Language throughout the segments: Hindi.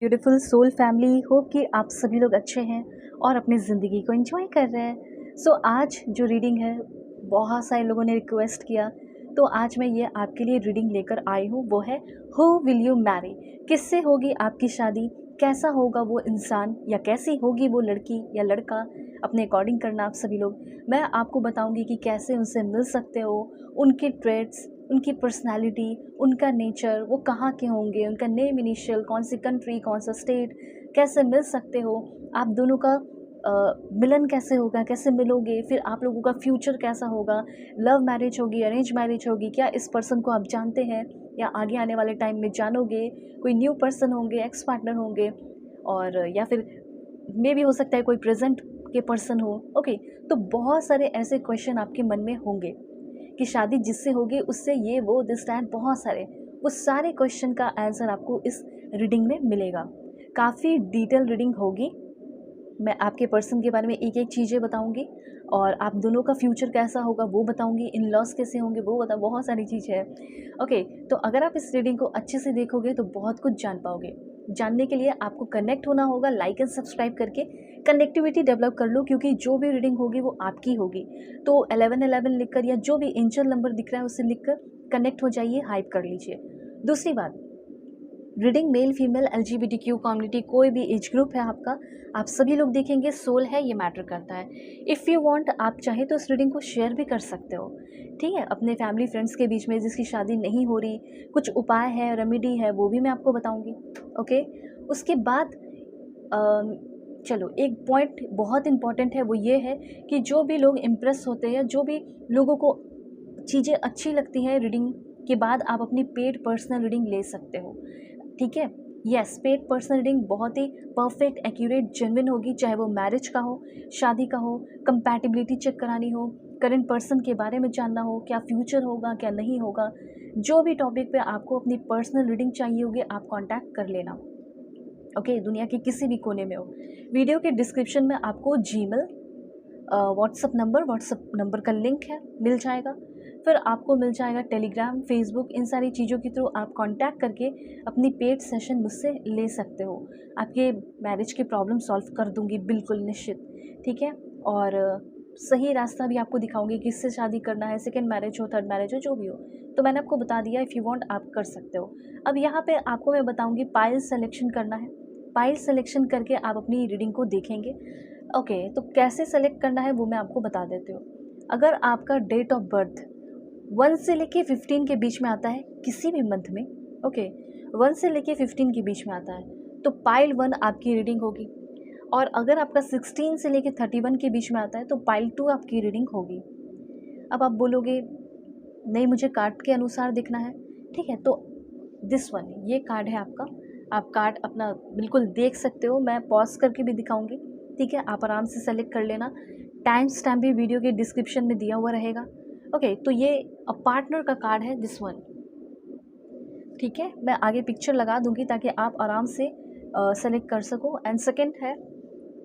ब्यूटीफुल सोल फैमिली, होप कि आप सभी लोग अच्छे हैं और अपनी ज़िंदगी को एंजॉय कर रहे हैं। आज जो रीडिंग है, बहुत सारे लोगों ने रिक्वेस्ट किया, तो आज मैं ये आपके लिए रीडिंग लेकर आई हूँ। वो है हु विल यू मैरी, किससे होगी आपकी शादी, कैसा होगा वो इंसान या कैसी होगी वो लड़की या लड़का, अपने अकॉर्डिंग करना आप सभी लोग। मैं आपको बताऊंगी कि कैसे उनसे मिल सकते हो, उनके ट्रेड्स, उनकी पर्सनालिटी, उनका नेचर, वो कहाँ के होंगे, उनका नेम इनिशियल, कौन सी कंट्री, कौन सा स्टेट, कैसे मिल सकते हो, आप दोनों का मिलन कैसे होगा, कैसे मिलोगे, फिर आप लोगों का फ्यूचर कैसा होगा, लव मैरिज होगी, अरेंज मैरिज होगी, क्या इस पर्सन को आप जानते हैं या आगे आने वाले टाइम में जानोगे, कोई न्यू पर्सन होंगे, एक्स पार्टनर होंगे, और या फिर मे भी हो सकता है कोई प्रेजेंट के पर्सन हो। ओके, तो बहुत सारे ऐसे क्वेश्चन आपके मन में होंगे कि शादी जिससे होगी उससे ये वो दिस दैट, बहुत सारे, वो सारे क्वेश्चन का आंसर आपको इस रीडिंग में मिलेगा। काफ़ी डिटेल रीडिंग होगी। मैं आपके पर्सन के बारे में एक एक चीज़ें बताऊंगी और आप दोनों का फ्यूचर कैसा होगा वो बताऊंगी, इन लॉस कैसे होंगे वो बता, बहुत सारी चीज़ें हैं। ओके, तो अगर आप इस रीडिंग को अच्छे से देखोगे तो बहुत कुछ जान पाओगे। जानने के लिए आपको कनेक्ट होना होगा, लाइक एंड सब्सक्राइब करके कनेक्टिविटी डेवलप कर लो, क्योंकि जो भी रीडिंग होगी वो आपकी होगी। तो 1111 लिखकर या जो भी एंजल नंबर दिख रहा है उसे लिखकर कनेक्ट हो जाइए, हाइप कर लीजिए। दूसरी बात, reading male female LGBTQ community, कोई भी एज ग्रुप है आपका, आप सभी लोग देखेंगे, सोल है, ये मैटर करता है। इफ़ यू वांट, आप चाहे तो इस रीडिंग को शेयर भी कर सकते हो, ठीक है, अपने फैमिली फ्रेंड्स के बीच में जिसकी शादी नहीं हो रही, कुछ उपाय है, रेमेडी है, वो भी मैं आपको बताऊंगी। ओके, उसके बाद चलो, एक पॉइंट बहुत इंपॉर्टेंट है, वो ये है कि जो भी लोग इम्प्रेस होते हैं, जो भी लोगों को चीज़ें अच्छी लगती हैं रीडिंग के बाद, आप अपनी पेड पर्सनल रीडिंग ले सकते हो, ठीक है। यस, पेड पर्सनल रीडिंग बहुत ही परफेक्ट, एक्यूरेट, जेन्युइन होगी, चाहे वो मैरिज का हो, शादी का हो, कंपैटिबिलिटी चेक करानी हो, करंट पर्सन के बारे में जानना हो, क्या फ्यूचर होगा क्या नहीं होगा, जो भी टॉपिक पे आपको अपनी पर्सनल रीडिंग चाहिए होगी, आप कांटेक्ट कर लेना। ओके, दुनिया के किसी भी कोने में हो। वीडियो के डिस्क्रिप्शन में आपको जीमेल, व्हाट्सअप नंबर का लिंक है, मिल जाएगा। फिर आपको मिल जाएगा टेलीग्राम, फेसबुक, इन सारी चीज़ों के थ्रू आप कांटेक्ट करके अपनी पेड सेशन मुझसे ले सकते हो। आपके मैरिज की प्रॉब्लम सॉल्व कर दूंगी, बिल्कुल निश्चित, ठीक है। और सही रास्ता भी आपको दिखाऊंगी, किससे शादी करना है, सेकेंड मैरिज हो, थर्ड मैरिज हो, जो भी हो। तो मैंने आपको बता दिया, इफ़ यू वांट आप कर सकते हो। अब यहाँ पे आपको मैं बताऊंगी पाइल सेलेक्शन करना है। पाइल सेलेक्शन करके आप अपनी रीडिंग को देखेंगे। ओके, तो कैसे सेलेक्ट करना है वो मैं आपको बता देती हूँ। अगर आपका डेट ऑफ बर्थ 1 से लेके 15 के बीच में आता है किसी भी मंथ में, ओके, 1 से लेके 15 के बीच में आता है, तो पाइल 1 आपकी रीडिंग होगी। और अगर आपका 16 से लेके 31 के बीच में आता है तो पाइल 2 आपकी रीडिंग होगी। अब आप बोलोगे नहीं, मुझे कार्ड के अनुसार दिखना है, ठीक है, तो दिस वन, ये कार्ड है आपका। आप कार्ड अपना बिल्कुल देख सकते हो, मैं पॉज करके भी दिखाऊंगी, ठीक है, आप आराम से सेलेक्ट कर लेना। टाइम स्टैम्प भी वीडियो के डिस्क्रिप्शन में दिया हुआ रहेगा। ओके, तो ये पार्टनर का कार्ड है, दिस वन, ठीक है, मैं आगे पिक्चर लगा दूंगी ताकि आप आराम से सेलेक्ट कर सको। एंड सेकेंड है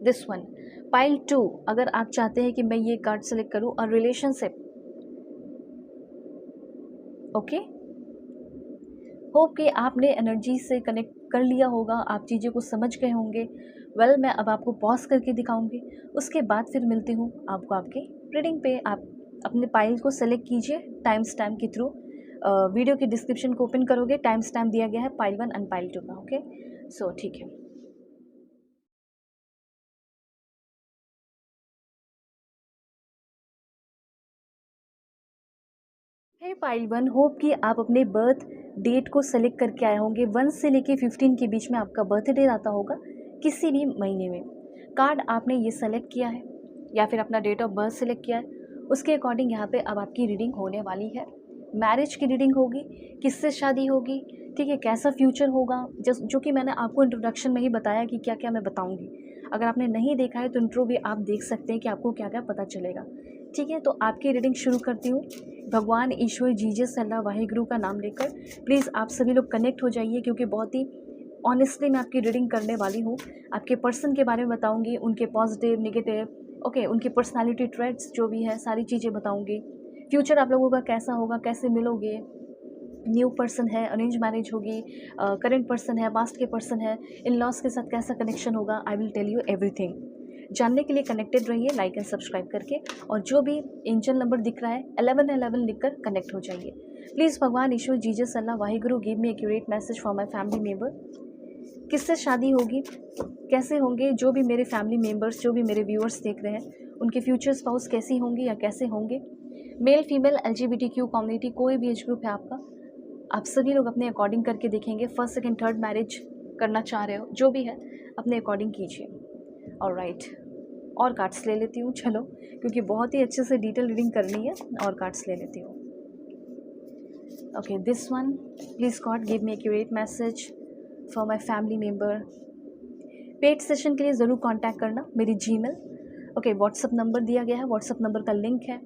दिस वन, पाइल 2, अगर आप चाहते हैं कि मैं ये कार्ड सेलेक्ट करूँ, और रिलेशनशिप। ओके, होप कि आपने एनर्जी से कनेक्ट कर लिया होगा, आप चीज़ों को समझ गए होंगे। वेल, मैं अब आपको पॉज करके दिखाऊंगी, उसके बाद फिर मिलती हूँ आपको आपके रीडिंग पे। आप अपने पाइल को सेलेक्ट कीजिए टाइम स्टैम्प के थ्रू। वीडियो के डिस्क्रिप्शन को ओपन करोगे, टाइम स्टैम्प दिया गया है पाइल 1 एंड पाइल 2 का। ओके, सो ठीक है। है पाइल 1, होप कि आप अपने बर्थ डेट को सेलेक्ट करके आए होंगे। 1 से लेके 15 के बीच में आपका बर्थ डेट आता होगा किसी भी महीने में। कार्ड आपने ये सेलेक्ट किया है या फिर अपना डेट ऑफ बर्थ सेलेक्ट किया है, उसके अकॉर्डिंग यहाँ पे अब आपकी रीडिंग होने वाली है। मैरिज की रीडिंग होगी, किससे शादी होगी, ठीक है, कैसा फ्यूचर होगा, जो कि मैंने आपको इंट्रोडक्शन में ही बताया कि क्या क्या मैं बताऊँगी। अगर आपने नहीं देखा है तो इंट्रो भी आप देख सकते हैं कि आपको क्या क्या पता चलेगा, ठीक है। तो आपकी रीडिंग शुरू करती हूँ, भगवान, ईश्वर, जीजस, अल्लाह, वाहिगुरु का नाम लेकर। प्लीज़ आप सभी लोग कनेक्ट हो जाइए, क्योंकि बहुत ही ऑनेस्टली मैं आपकी रीडिंग करने वाली हूँ। आपके पर्सन के बारे में बताऊँगी, उनके पॉजिटिव, नेगेटिव, ओके, उनकी पर्सनालिटी ट्रेट्स जो भी है, सारी चीज़ें बताऊँगी। फ्यूचर आप लोगों का कैसा होगा, कैसे मिलोगे, न्यू पर्सन है, अरेंज मैरिज होगी, करंट पर्सन है, पास्ट के पर्सन है, इन लॉज के साथ कैसा कनेक्शन होगा, I will tell you everything. जानने के लिए कनेक्टेड रहिए लाइक एंड सब्सक्राइब करके, और जो भी एंजल नंबर दिख रहा है 1111 लिखकर कनेक्ट हो जाइए। प्लीज़ भगवान ईश्वर Jesus Allah Waheguru give me accurate message for my family member. किससे शादी होगी, कैसे होंगे जो भी मेरे फैमिली मेम्बर्स, जो भी मेरे व्यूअर्स देख रहे हैं, उनके फ्यूचर स्पाउस कैसी होंगी या कैसे होंगे, मेल फीमेल LGBTQ कम्युनिटी, कोई भी एज ग्रुप है आपका, आप सभी लोग अपने अकॉर्डिंग करके देखेंगे। फर्स्ट सेकंड थर्ड मैरिज करना चाह रहे हो, जो भी है अपने अकॉर्डिंग कीजिए। ऑलराइट, और कार्ड्स ले लेती हूँ चलो, क्योंकि बहुत ही अच्छे से डिटेल रीडिंग करनी है, और कार्ड्स ले लेती हूँ। Okay, this one, please God give me accurate message for my family member. Paid session के लिए ज़रूर कांटेक्ट करना मेरी जीमेल। ओके, व्हाट्सअप नंबर दिया गया है, व्हाट्सअप नंबर का लिंक है,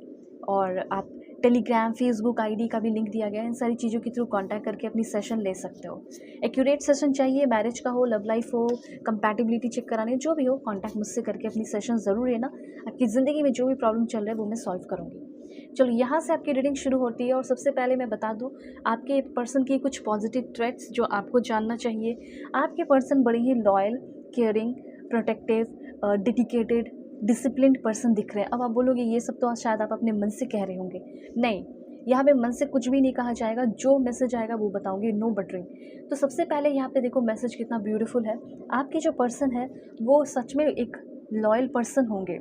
और आप टेलीग्राम, फेसबुक आईडी का भी लिंक दिया गया है। इन सारी चीज़ों के थ्रू कांटेक्ट करके अपनी सेशन ले सकते हो। एक्यूरेट सेशन चाहिए, मैरिज का हो, लव लाइफ हो, कंपैटिबिलिटी चेक कराने, जो भी हो, कांटेक्ट मुझसे करके अपनी सेशन ज़रूर लेना। आपकी ज़िंदगी में जो भी प्रॉब्लम चल रहा है वो मैं सॉल्व करूँगी। चलो, यहाँ से आपकी रीडिंग शुरू होती है, और सबसे पहले मैं बता दूँ आपके पर्सन की कुछ पॉजिटिव ट्रेट्स जो आपको जानना चाहिए। आपके पर्सन बड़े ही loyal, caring, protective, dedicated, disciplined person दिख रहे हैं। अब आप बोलोगे ये सब तो शायद आप अपने मन से कह रहे होंगे। नहीं, यहाँ पे मन से कुछ भी नहीं कहा जाएगा, जो मैसेज आएगा वो बताऊंगी, नो बटरिंग। तो सबसे पहले यहाँ पे देखो मैसेज कितना ब्यूटीफुल है। आपके जो पर्सन है वो सच में एक लॉयल पर्सन होंगे,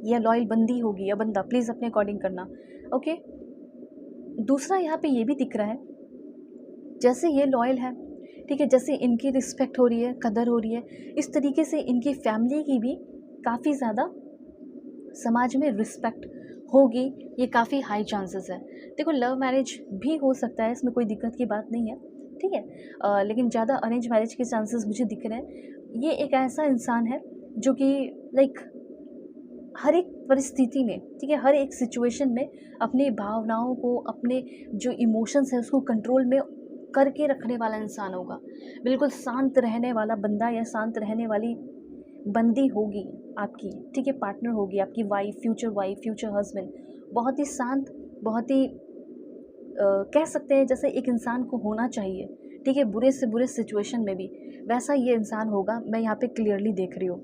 या लॉयल बंदी होगी या बंदा, प्लीज़ अपने अकॉर्डिंग करना। ओके, दूसरा यहाँ पे ये भी दिख रहा है, जैसे ये लॉयल है, ठीक है, जैसे इनकी रिस्पेक्ट हो रही है, कदर हो रही है, इस तरीके से इनकी फैमिली की भी काफ़ी ज़्यादा समाज में रिस्पेक्ट होगी, ये काफ़ी हाई चांसेस है। देखो, लव मैरिज भी हो सकता है, इसमें कोई दिक्कत की बात नहीं है, ठीक है, लेकिन ज़्यादा अरेंज मैरिज के चांसेस मुझे दिख रहे हैं। ये एक ऐसा इंसान है जो कि लाइक हर एक परिस्थिति में, ठीक है, हर एक सिचुएशन में अपनी भावनाओं को, अपने जो इमोशंस है उसको कंट्रोल में करके रखने वाला इंसान होगा। बिल्कुल शांत रहने वाला बंदा या शांत रहने वाली बंदी होगी आपकी, ठीक है, पार्टनर होगी आपकी, वाइफ, फ्यूचर हस्बैंड। बहुत ही शांत, बहुत ही कह सकते हैं जैसे एक इंसान को होना चाहिए, ठीक है, बुरे से बुरे सिचुएशन में भी वैसा ये इंसान होगा, मैं यहाँ पे क्लियरली देख रही हूँ।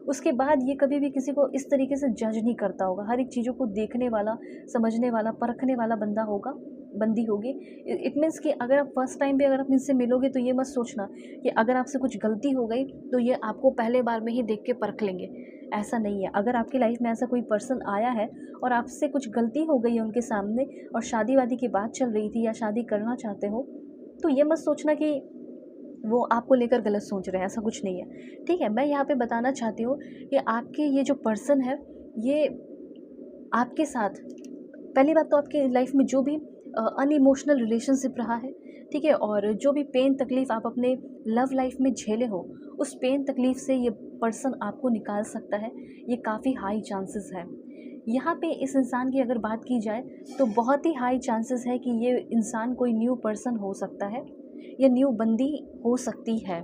उसके बाद ये कभी भी किसी को इस तरीके से जज नहीं करता होगा, हर एक चीज़ों को देखने वाला, समझने वाला, परखने वाला बंदा होगा, बंदी होगी। इट मीन्स कि अगर आप फर्स्ट टाइम भी अगर आप इनसे मिलोगे तो ये मत सोचना कि अगर आपसे कुछ गलती हो गई तो ये आपको पहले बार में ही देख के परख लेंगे, ऐसा नहीं है। अगर आपकी लाइफ में ऐसा कोई पर्सन आया है और आपसे कुछ गलती हो गई है उनके सामने, और शादी वादी की बात चल रही थी या शादी करना चाहते हो, तो ये मत सोचना कि वो आपको लेकर गलत सोच रहे हैं, ऐसा कुछ नहीं है, ठीक है। मैं यहाँ पे बताना चाहती हूँ कि आपके ये जो पर्सन है, ये आपके साथ, पहली बात तो आपके लाइफ में जो भी अनइमोशनल रिलेशनशिप रहा है, ठीक है, और जो भी पेन तकलीफ़ आप अपने लव लाइफ में झेले हो, उस पेन तकलीफ़ से ये पर्सन आपको निकाल सकता है, ये काफ़ी हाई चांसेस है। यहाँ पे इस इंसान की अगर बात की जाए तो बहुत ही हाई चांसेस है कि ये इंसान कोई न्यू पर्सन हो सकता है, या न्यू बंदी हो सकती है।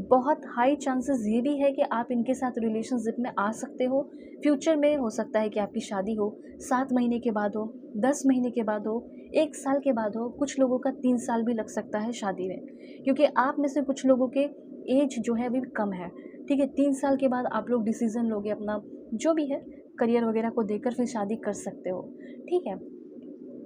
बहुत हाई चांसेस ये भी है कि आप इनके साथ रिलेशनशिप में आ सकते हो। फ्यूचर में हो सकता है कि आपकी शादी हो, 7 महीने के बाद हो, 10 महीने के बाद हो, 1 साल के बाद हो, कुछ लोगों का 3 साल भी लग सकता है शादी में, क्योंकि आप में से कुछ लोगों के एज जो है अभी कम है, ठीक है। 3 साल के बाद आप लोग डिसीज़न लोगे अपना, जो भी है करियर वगैरह को देखकर फिर शादी कर सकते हो, ठीक है।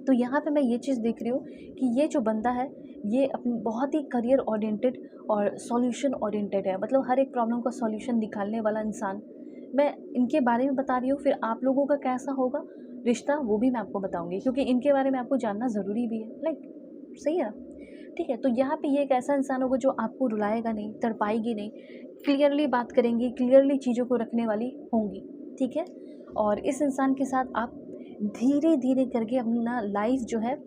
तो यहाँ पे मैं ये चीज़ देख रही हूँ कि ये जो बंदा है ये अपनी बहुत ही करियर ओरिएंटेड और सॉल्यूशन ओरिएंटेड है, मतलब हर एक प्रॉब्लम का सॉल्यूशन निकालने वाला इंसान। मैं इनके बारे में बता रही हूँ, फिर आप लोगों का कैसा होगा रिश्ता वो भी मैं आपको बताऊँगी, क्योंकि इनके बारे में आपको जानना ज़रूरी भी है, लाइक सही है, ठीक है। तो यहाँ पे ये एक ऐसा इंसान होगा जो आपको रुलाएगा नहीं, तड़पाएगी नहीं, क्लियरली बात करेंगी, क्लियरली चीज़ों को रखने वाली होंगी, ठीक है। और इस इंसान के साथ आप धीरे धीरे करके अपना लाइफ जो है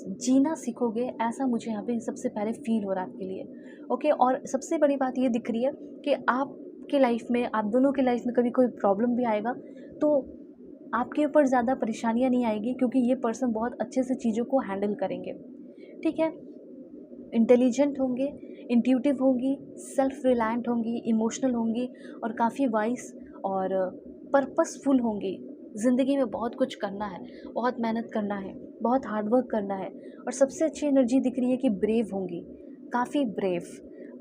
जीना सीखोगे, ऐसा मुझे यहाँ पे सबसे पहले फील हो रहा है आपके लिए, ओके। और सबसे बड़ी बात ये दिख रही है कि आपके लाइफ में, आप दोनों के लाइफ में कभी कोई प्रॉब्लम भी आएगा तो आपके ऊपर ज़्यादा परेशानियाँ नहीं आएगी, क्योंकि ये पर्सन बहुत अच्छे से चीज़ों को हैंडल करेंगे, ठीक है। इंटेलिजेंट होंगे, इंट्यूटिव होंगी, सेल्फ रिलायंट होंगी, इमोशनल होंगी, और काफ़ी वाइस और पर्पसफुल होंगी। ज़िंदगी में बहुत कुछ करना है, बहुत मेहनत करना है, बहुत हार्ड वर्क करना है। और सबसे अच्छी एनर्जी दिख रही है कि ब्रेव होंगी, काफ़ी ब्रेव।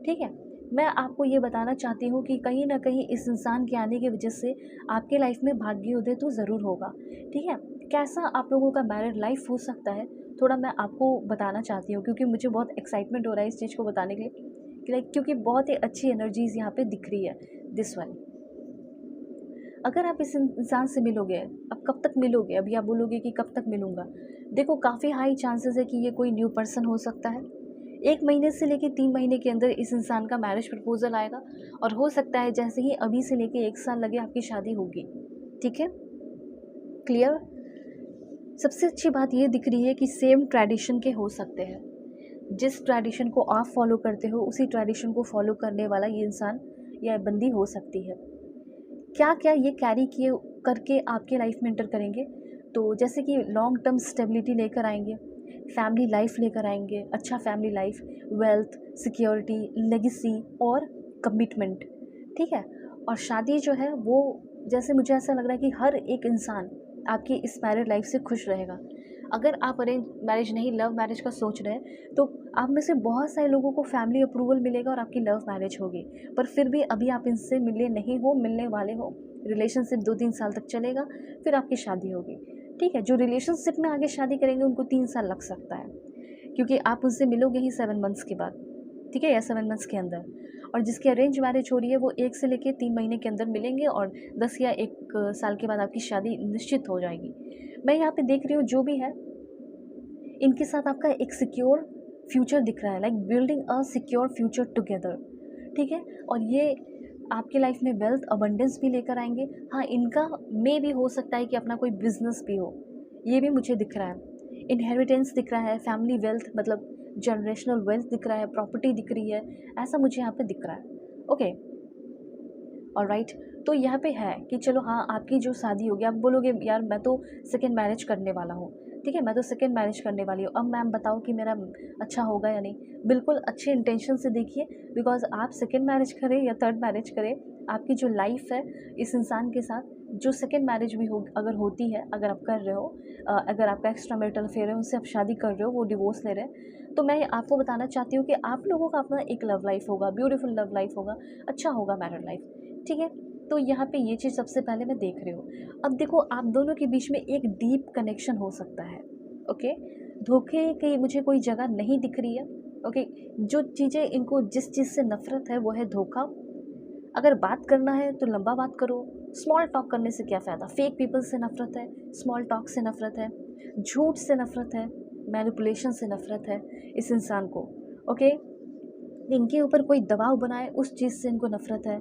ठीक है, मैं आपको ये बताना चाहती हूँ कि कहीं ना कहीं इस इंसान के आने की वजह से आपके लाइफ में भाग्योदय तो ज़रूर होगा। ठीक है, कैसा आप लोगों का मैरिड लाइफ हो सकता है, थोड़ा मैं आपको बताना चाहती हूँ, क्योंकि मुझे बहुत एक्साइटमेंट हो रहा है इस चीज़ को बताने के लिए कि लाइक, क्योंकि बहुत ही अच्छी एनर्जीज़ यहाँ पे दिख रही है दिस वन। अगर आप इस इंसान से मिलोगे, अब कब तक मिलोगे, अभी आप बोलोगे कि कब तक मिलूँगा, देखो काफ़ी हाई चांसेस है कि ये कोई न्यू पर्सन हो सकता है। 1 महीने से लेके 3 महीने के अंदर इस इंसान का मैरिज प्रपोज़ल आएगा, और हो सकता है जैसे ही अभी से लेके 1 साल लगे आपकी शादी होगी। ठीक है? क्लियर? सबसे अच्छी बात ये दिख रही है कि सेम ट्रेडिशन के हो सकते हैं। जिस ट्रेडिशन को आप फॉलो करते हो उसी ट्रेडिशन को फॉलो करने वाला ये इंसान या बंदी हो सकती है। क्या क्या ये कैरी किए करके आपके लाइफ में एंटर करेंगे, तो जैसे कि लॉन्ग टर्म स्टेबिलिटी लेकर आएंगे, फैमिली लाइफ लेकर आएंगे, अच्छा family life, wealth, security, legacy और कमिटमेंट। ठीक है, और शादी जो है वो, जैसे मुझे ऐसा लग रहा है कि हर एक इंसान आपकी इस मैरिड लाइफ से खुश रहेगा। अगर आप अरेंज मैरिज नहीं लव मैरिज का सोच रहे हैं तो आप में से बहुत सारे लोगों को फैमिली अप्रूवल मिलेगा और आपकी लव मैरिज होगी, पर फिर भी अभी आप इनसे मिले नहीं हो, मिलने वाले हो। रिलेशनशिप 2-3 साल तक चलेगा, फिर आपकी शादी होगी। ठीक है, जो रिलेशनशिप में आगे शादी करेंगे उनको 3 साल लग सकता है, क्योंकि आप उनसे मिलोगे ही 7 मंथ्स के बाद। ठीक है, या 7 मंथ्स के अंदर। और जिसकी अरेंज मैरिज हो रही है वो 1 से लेके 3 महीने के अंदर मिलेंगे, और 10 या 1 साल के बाद आपकी शादी निश्चित हो जाएगी। मैं यहाँ पे देख रही हूँ जो भी है, इनके साथ आपका एक सिक्योर फ्यूचर दिख रहा है, like building a secure future together. ठीक है, और ये आपकी लाइफ में वेल्थ अबंडेंस भी लेकर आएंगे। हाँ, इनका में भी हो सकता है कि अपना कोई बिजनेस भी हो, ये भी मुझे दिख रहा है। इनहेरिटेंस दिख रहा है, फैमिली वेल्थ मतलब जनरेशनल वेल्थ दिख रहा है, प्रॉपर्टी दिख रही है, ऐसा मुझे यहाँ पे दिख रहा है। Okay, alright. तो यहाँ पे है कि चलो हाँ, आपकी जो शादी होगी, आप बोलोगे यार मैं तो सेकेंड मैरिज करने वाला हूँ। ठीक है, मैं तो सेकेंड मैरिज करने वाली हूँ, अब मैम बताओ कि मेरा अच्छा होगा या नहीं। बिल्कुल अच्छे इंटेंशन से देखिए, बिकॉज आप सेकेंड मैरिज करें या थर्ड मैरिज करें, आपकी जो लाइफ है इस इंसान के साथ, जो सेकेंड मैरिज भी हो अगर होती है, अगर आप कर रहे हो, अगर आपका एक्स्ट्रा मैरिटल अफेयर है, उनसे आप शादी कर रहे हो, वो डिवोर्स ले रहे हैं, तो मैं आपको बताना चाहती हूँ कि आप लोगों का अपना एक लव लाइफ होगा, ब्यूटीफुल लव लाइफ होगा, अच्छा होगा मैरिड लाइफ। ठीक है, तो यहाँ पे ये चीज़ सबसे पहले मैं देख रही हूँ। अब देखो, आप दोनों के बीच में एक डीप कनेक्शन हो सकता है। ओके, धोखे की मुझे कोई जगह नहीं दिख रही है। ओके, जो चीज़ें इनको जिस चीज़ से नफरत है वो है धोखा। अगर बात करना है तो लंबा बात करो, स्मॉल टॉक करने से क्या फ़ायदा। फेक पीपल से नफरत है, स्मॉल टॉक से नफरत है, झूठ से नफरत है, मैनिपुलेशन से नफरत है इस इंसान को। ओके, इनके ऊपर कोई दबाव बनाए उस चीज़ से इनको नफरत है।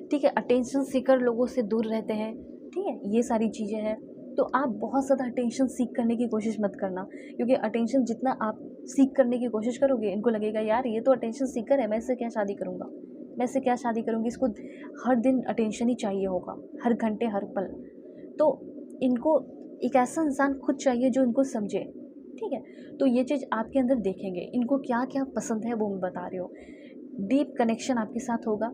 ठीक है, अटेंशन सीकर लोगों से दूर रहते हैं। ठीक है, ये सारी चीज़ें हैं। तो आप बहुत ज़्यादा अटेंशन सीख करने की कोशिश मत करना, क्योंकि अटेंशन जितना आप सीख करने की कोशिश करोगे, इनको लगेगा यार ये तो अटेंशन सीकर है, मैं इससे क्या शादी करूँगा, मैं इससे क्या शादी करूँगी, इसको हर दिन अटेंशन ही चाहिए होगा, हर घंटे हर पल। तो इनको एक ऐसा इंसान खुद चाहिए जो इनको समझे। ठीक है, तो ये चीज़ आपके अंदर देखेंगे, इनको क्या क्या पसंद है वो मैं बता रही हूँ। डीप कनेक्शन आपके साथ होगा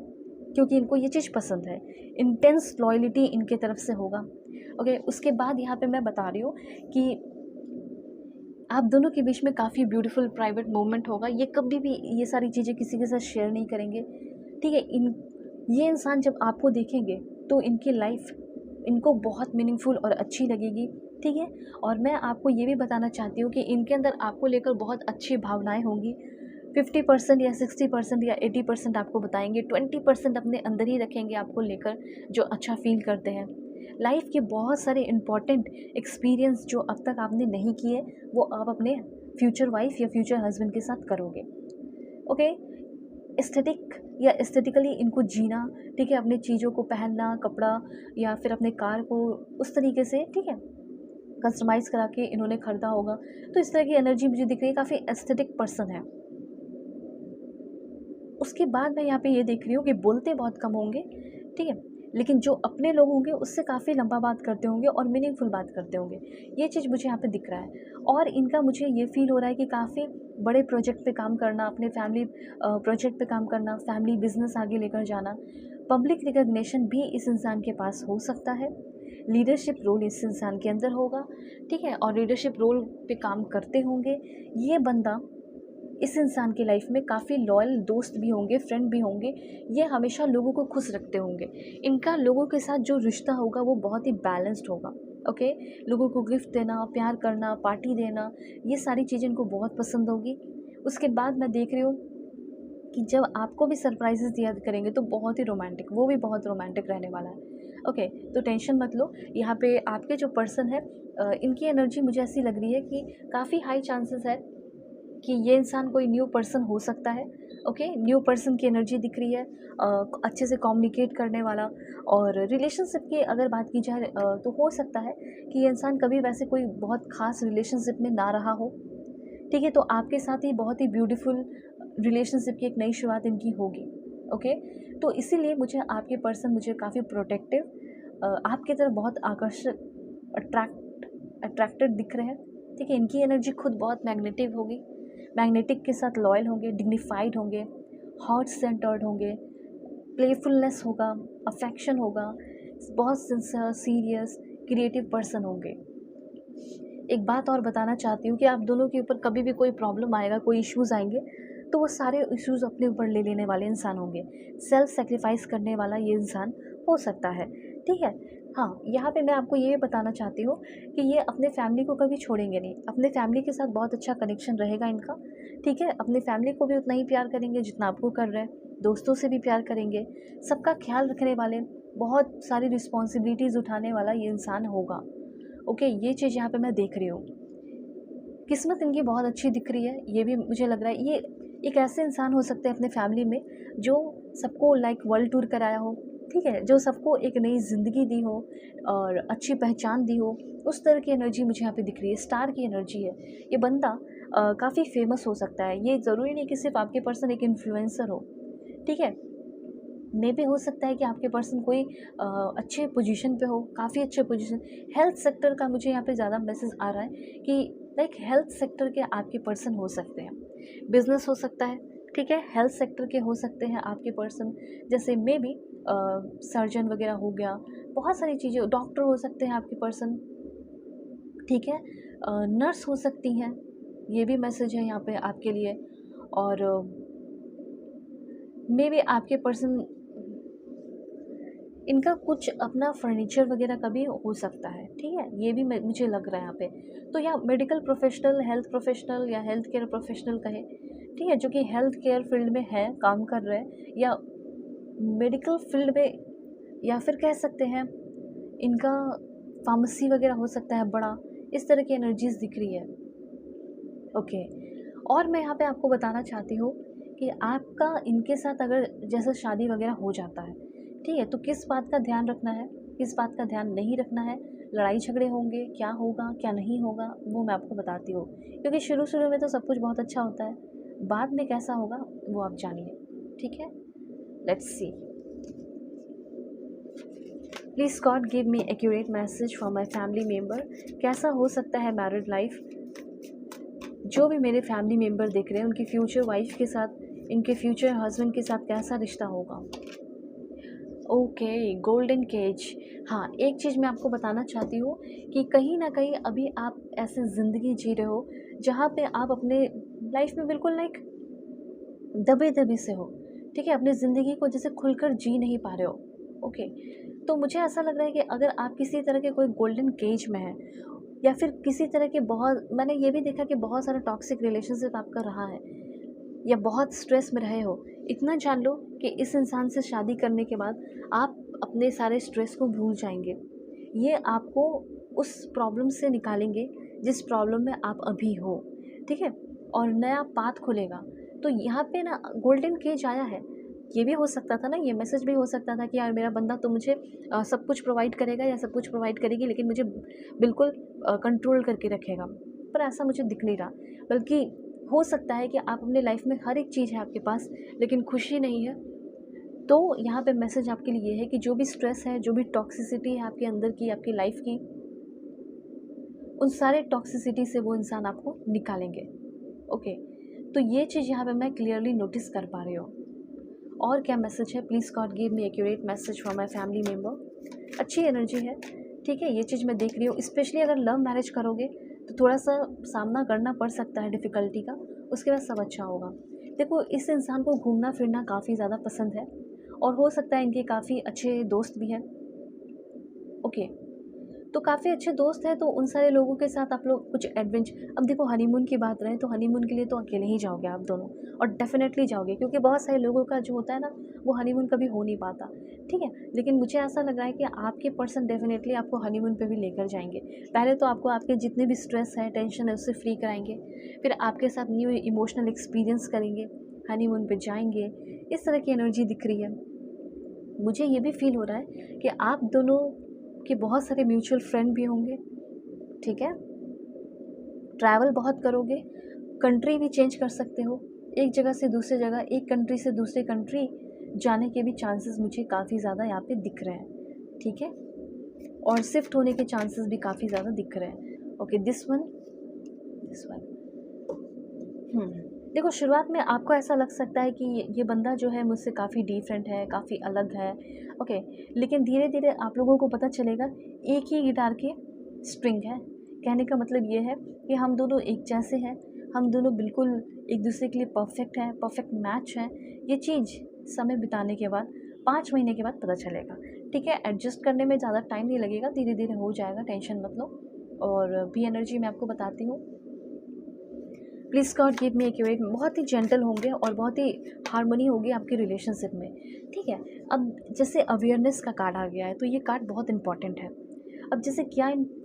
क्योंकि इनको ये चीज़ पसंद है। इंटेंस लॉयल्टी इनके तरफ से होगा। ओके, उसके बाद यहाँ पे मैं बता रही हूँ कि आप दोनों के बीच में काफ़ी ब्यूटीफुल प्राइवेट मोमेंट होगा। ये कभी भी ये सारी चीज़ें किसी के साथ शेयर नहीं करेंगे। ठीक है, ये इंसान जब आपको देखेंगे तो इनकी लाइफ इनको बहुत मीनिंगफुल और अच्छी लगेगी। ठीक है, और मैं आपको ये भी बताना चाहती हूँ कि इनके अंदर आपको लेकर बहुत अच्छी भावनाएं होंगी। 50% या 60% या 80% आपको बताएंगे, 20% अपने अंदर ही रखेंगे आपको लेकर, जो अच्छा फील करते हैं। लाइफ के बहुत सारे इम्पॉर्टेंट एक्सपीरियंस जो अब तक आपने नहीं किए, वो आप अपने फ्यूचर वाइफ या फ्यूचर हस्बैंड के साथ करोगे। ओके, एस्थेटिक या एस्थेटिकली इनको जीना। ठीक है, अपने चीज़ों को पहनना, कपड़ा या फिर अपने कार को उस तरीके से, ठीक है, कस्टमाइज़ करा के इन्होंने ख़रीदा होगा। तो इस तरह की एनर्जी मुझे दिख रही है, काफ़ी एस्थेटिक पर्सन है। उसके बाद मैं यहाँ पे ये देख रही हूँ कि बोलते बहुत कम होंगे। ठीक है, लेकिन जो अपने लोग होंगे उससे काफ़ी लंबा बात करते होंगे और मीनिंगफुल बात करते होंगे। ये चीज़ मुझे यहाँ पे दिख रहा है और इनका मुझे ये फ़ील हो रहा है कि काफ़ी बड़े प्रोजेक्ट पे काम करना, अपने फैमिली प्रोजेक्ट पे काम करना, फैमिली बिज़नेस आगे लेकर जाना, पब्लिक रिकॉग्निशन भी इस इंसान के पास हो सकता है। लीडरशिप रोल इस इंसान के अंदर होगा, ठीक है? और लीडरशिप रोल पे काम करते होंगे। ये बंदा इस इंसान की लाइफ में काफ़ी लॉयल दोस्त भी होंगे, फ्रेंड भी होंगे। ये हमेशा लोगों को खुश रखते होंगे। इनका लोगों के साथ जो रिश्ता होगा वो बहुत ही बैलेंस्ड होगा, ओके? लोगों को गिफ्ट देना, प्यार करना, पार्टी देना, ये सारी चीज़ें इनको बहुत पसंद होगी। उसके बाद मैं देख रही हूँ कि जब आपको भी सरप्राइज़ेज़ दिया करेंगे तो बहुत ही रोमांटिक, वो भी बहुत रोमांटिक रहने वाला है, ओके? तो टेंशन मत लो। यहाँ पे आपके जो पर्सन है इनकी एनर्जी मुझे ऐसी लग रही है कि काफ़ी हाई चांसेस है कि ये इंसान कोई न्यू पर्सन हो सकता है, ओके? न्यू पर्सन की एनर्जी दिख रही है, अच्छे से कम्युनिकेट करने वाला। और रिलेशनशिप की अगर बात की जाए तो हो सकता है कि ये इंसान कभी वैसे कोई बहुत ख़ास रिलेशनशिप में ना रहा हो, ठीक है? तो आपके साथ ही बहुत ही ब्यूटीफुल रिलेशनशिप की एक नई शुरुआत इनकी होगी, ओके? तो इसीलिए मुझे आपके पर्सन मुझे काफ़ी प्रोटेक्टिव, आपकी तरफ बहुत आकर्षक, अट्रैक्टेड दिख रहे हैं, ठीक है? इनकी एनर्जी खुद बहुत मैग्नेटिक होगी, मैग्नेटिक के साथ लॉयल होंगे, डिग्निफाइड होंगे, हार्ट सेंटर्ड होंगे, प्लेफुलनेस होगा, अफेक्शन होगा, बहुत सिंसियर, सीरियस, क्रिएटिव पर्सन होंगे। एक बात और बताना चाहती हूँ कि आप दोनों के ऊपर कभी भी कोई प्रॉब्लम आएगा, कोई इश्यूज़ आएंगे तो वो सारे इश्यूज़ अपने ऊपर ले लेने वाले इंसान होंगे। सेल्फ सेक्रीफाइस करने वाला ये इंसान हो सकता है, ठीक है? हाँ, यहाँ पे मैं आपको ये बताना चाहती हूँ कि ये अपने फैमिली को कभी छोड़ेंगे नहीं। अपने फैमिली के साथ बहुत अच्छा कनेक्शन रहेगा इनका, ठीक है? अपने फैमिली को भी उतना ही प्यार करेंगे जितना आपको कर रहे हैं, दोस्तों से भी प्यार करेंगे, सबका ख्याल रखने वाले, बहुत सारी रिस्पॉन्सिबिलिटीज़ उठाने वाला ये इंसान होगा, ओके? ये चीज़ यहाँ पे मैं देख रही हूँ। किस्मत इनकी बहुत अच्छी दिख रही है, ये भी मुझे लग रहा है। ये एक ऐसे इंसान हो सकते हैं अपने फैमिली में जो सबको लाइक वर्ल्ड टूर कराया हो, ठीक है? जो सबको एक नई ज़िंदगी दी हो और अच्छी पहचान दी हो, उस तरह की एनर्जी मुझे यहाँ पे दिख रही है, स्टार की एनर्जी है। ये बंदा काफ़ी फेमस हो सकता है, ये ज़रूरी नहीं कि सिर्फ आपके पर्सन एक इन्फ्लुएंसर हो, ठीक है? मे भी हो सकता है कि आपके पर्सन कोई अच्छे पोजीशन पे हो, काफ़ी अच्छे पोजीशन, हेल्थ सेक्टर का मुझे यहाँ पे ज़्यादा मैसेज आ रहा है कि लाइक हेल्थ सेक्टर के आपके पर्सन हो सकते हैं। बिजनेस हो सकता है, ठीक है? हेल्थ सेक्टर के हो सकते हैं आपके पर्सन, जैसे मे बी सर्जन वगैरह हो गया, बहुत सारी चीज़ें, डॉक्टर हो सकते हैं आपके पर्सन, ठीक है? नर्स हो सकती हैं, ये भी मैसेज है यहाँ पे आपके लिए। और मे बी आपके पर्सन, इनका कुछ अपना फर्नीचर वगैरह का भी हो सकता है, ठीक है? ये भी मुझे लग रहा है यहाँ पे। तो या मेडिकल प्रोफेशनल, हेल्थ प्रोफेशनल या हेल्थ केयर प्रोफेशनल कहें, ठीक है? जो कि हेल्थ केयर फील्ड में है, काम कर रहे हैं, या मेडिकल फील्ड में, या फिर कह सकते हैं इनका फार्मेसी वगैरह हो सकता है बड़ा, इस तरह की एनर्जीज दिख रही है, ओके? और मैं यहाँ पे आपको बताना चाहती हूँ कि आपका इनके साथ अगर जैसे शादी वगैरह हो जाता है, ठीक है? तो किस बात का ध्यान रखना है, किस बात का ध्यान नहीं रखना है, लड़ाई झगड़े होंगे, क्या होगा क्या नहीं होगा, वो मैं आपको बताती हूँ। क्योंकि शुरू शुरू में तो सब कुछ बहुत अच्छा होता है, बाद में कैसा होगा वो आप जानिए, ठीक है? Let's see. Please God give me accurate message for my family member. कैसा हो सकता है मैरिड लाइफ? जो भी मेरे फैमिली मेम्बर देख रहे हैं उनकी फ्यूचर वाइफ के साथ, इनके फ्यूचर हस्बैंड के साथ कैसा रिश्ता होगा? Okay, golden cage. हाँ, एक चीज़ मैं आपको बताना चाहती हूँ कि कहीं ना कहीं अभी आप ऐसे ज़िंदगी जी रहे हो जहाँ पे आप अपने लाइफ में बिल्कुल लाइक दबे दबे से हो, ठीक है? अपनी ज़िंदगी को जैसे खुलकर जी नहीं पा रहे हो, ओके? तो मुझे ऐसा लग रहा है कि अगर आप किसी तरह के कोई गोल्डन केज में हैं, या फिर किसी तरह के, बहुत मैंने ये भी देखा कि बहुत सारा टॉक्सिक रिलेशनशिप आपका रहा है, या बहुत स्ट्रेस में रहे हो, इतना जान लो कि इस इंसान से शादी करने के बाद आप अपने सारे स्ट्रेस को भूल जाएंगे। ये आपको उस प्रॉब्लम से निकालेंगे जिस प्रॉब्लम में आप अभी हो, ठीक है? और नया पाथ खुलेगा। तो यहाँ पे ना गोल्डन केज आया है, ये भी हो सकता था ना, ये मैसेज भी हो सकता था कि यार मेरा बंदा तो मुझे सब कुछ प्रोवाइड करेगा या सब कुछ प्रोवाइड करेगी, लेकिन मुझे बिल्कुल कंट्रोल करके रखेगा। पर ऐसा मुझे दिख नहीं रहा, बल्कि हो सकता है कि आप अपने लाइफ में हर एक चीज़ है आपके पास, लेकिन खुशी नहीं है। तो यहाँ पे मैसेज आपके लिए ये है कि जो भी स्ट्रेस है, जो भी टॉक्सिसिटी है आपके अंदर की, आपकी लाइफ की, उन सारे टॉक्सिसिटी से वो इंसान आपको निकालेंगे। ओके, तो ये चीज़ यहाँ पे मैं क्लियरली नोटिस कर पा रही हूँ। और क्या मैसेज है? Please God give me accurate message from my family member. अच्छी एनर्जी है, ठीक है, ये चीज़ मैं देख रही हूँ। स्पेशली अगर लव मैरिज करोगे तो थोड़ा सा सामना करना पड़ सकता है डिफ़िकल्टी का, उसके बाद सब अच्छा होगा। देखो, इस इंसान को घूमना फिरना काफ़ी ज़्यादा पसंद है और हो सकता है इनके काफ़ी अच्छे दोस्त भी हैं। ओके, तो काफ़ी अच्छे दोस्त हैं, तो उन सारे लोगों के साथ आप लोग कुछ अब देखो, हनीमून की बात रहे तो हनीमून के लिए तो अकेले ही जाओगे आप दोनों, और डेफिनेटली जाओगे, क्योंकि बहुत सारे लोगों का जो होता है ना, वो हनीमून कभी हो नहीं पाता, ठीक है। लेकिन मुझे ऐसा लग रहा है कि आपके पर्सन डेफिनेटली आपको हनीमून पे भी लेकर जाएंगे। पहले तो आपको आपके जितने भी स्ट्रेस है, टेंशन है, उससे फ्री कराएंगे, फिर आपके साथ न्यू इमोशनल एक्सपीरियंस करेंगे, हनीमून पे जाएंगे। इस तरह की एनर्जी दिख रही है। मुझे ये भी फील हो रहा है कि आप दोनों के बहुत सारे म्यूचुअल फ्रेंड भी होंगे, ठीक है। ट्रैवल बहुत करोगे, कंट्री भी चेंज कर सकते हो, एक जगह से दूसरी जगह, एक कंट्री से दूसरे कंट्री जाने के भी चांसेस मुझे काफ़ी ज़्यादा यहाँ पे दिख रहे हैं, ठीक है। और शिफ्ट होने के चांसेस भी काफ़ी ज़्यादा दिख रहे हैं। Okay, this one. देखो, शुरुआत में आपको ऐसा लग सकता है कि ये बंदा जो है मुझसे काफ़ी डिफरेंट है, काफ़ी अलग है, ओके। लेकिन धीरे धीरे आप लोगों को पता चलेगा एक ही गिटार की स्ट्रिंग है। कहने का मतलब ये है कि हम दोनों एक जैसे हैं, हम दोनों बिल्कुल एक दूसरे के लिए परफेक्ट हैं, परफेक्ट मैच है। ये चीज़ समय बिताने के बाद 5 महीने के बाद पता चलेगा, ठीक है। एडजस्ट करने में ज़्यादा टाइम नहीं लगेगा, धीरे धीरे हो जाएगा, टेंशन मत लो। और भी एनर्जी मैं आपको बताती हूँ। Please God give me accurate. बहुत ही जेंटल होंगे और बहुत ही हार्मनी होगी आपकी रिलेशनशिप में, ठीक है। अब जैसे अवेयरनेस का कार्ड आ गया है, तो ये कार्ड बहुत इंपॉर्टेंट है। अब जैसे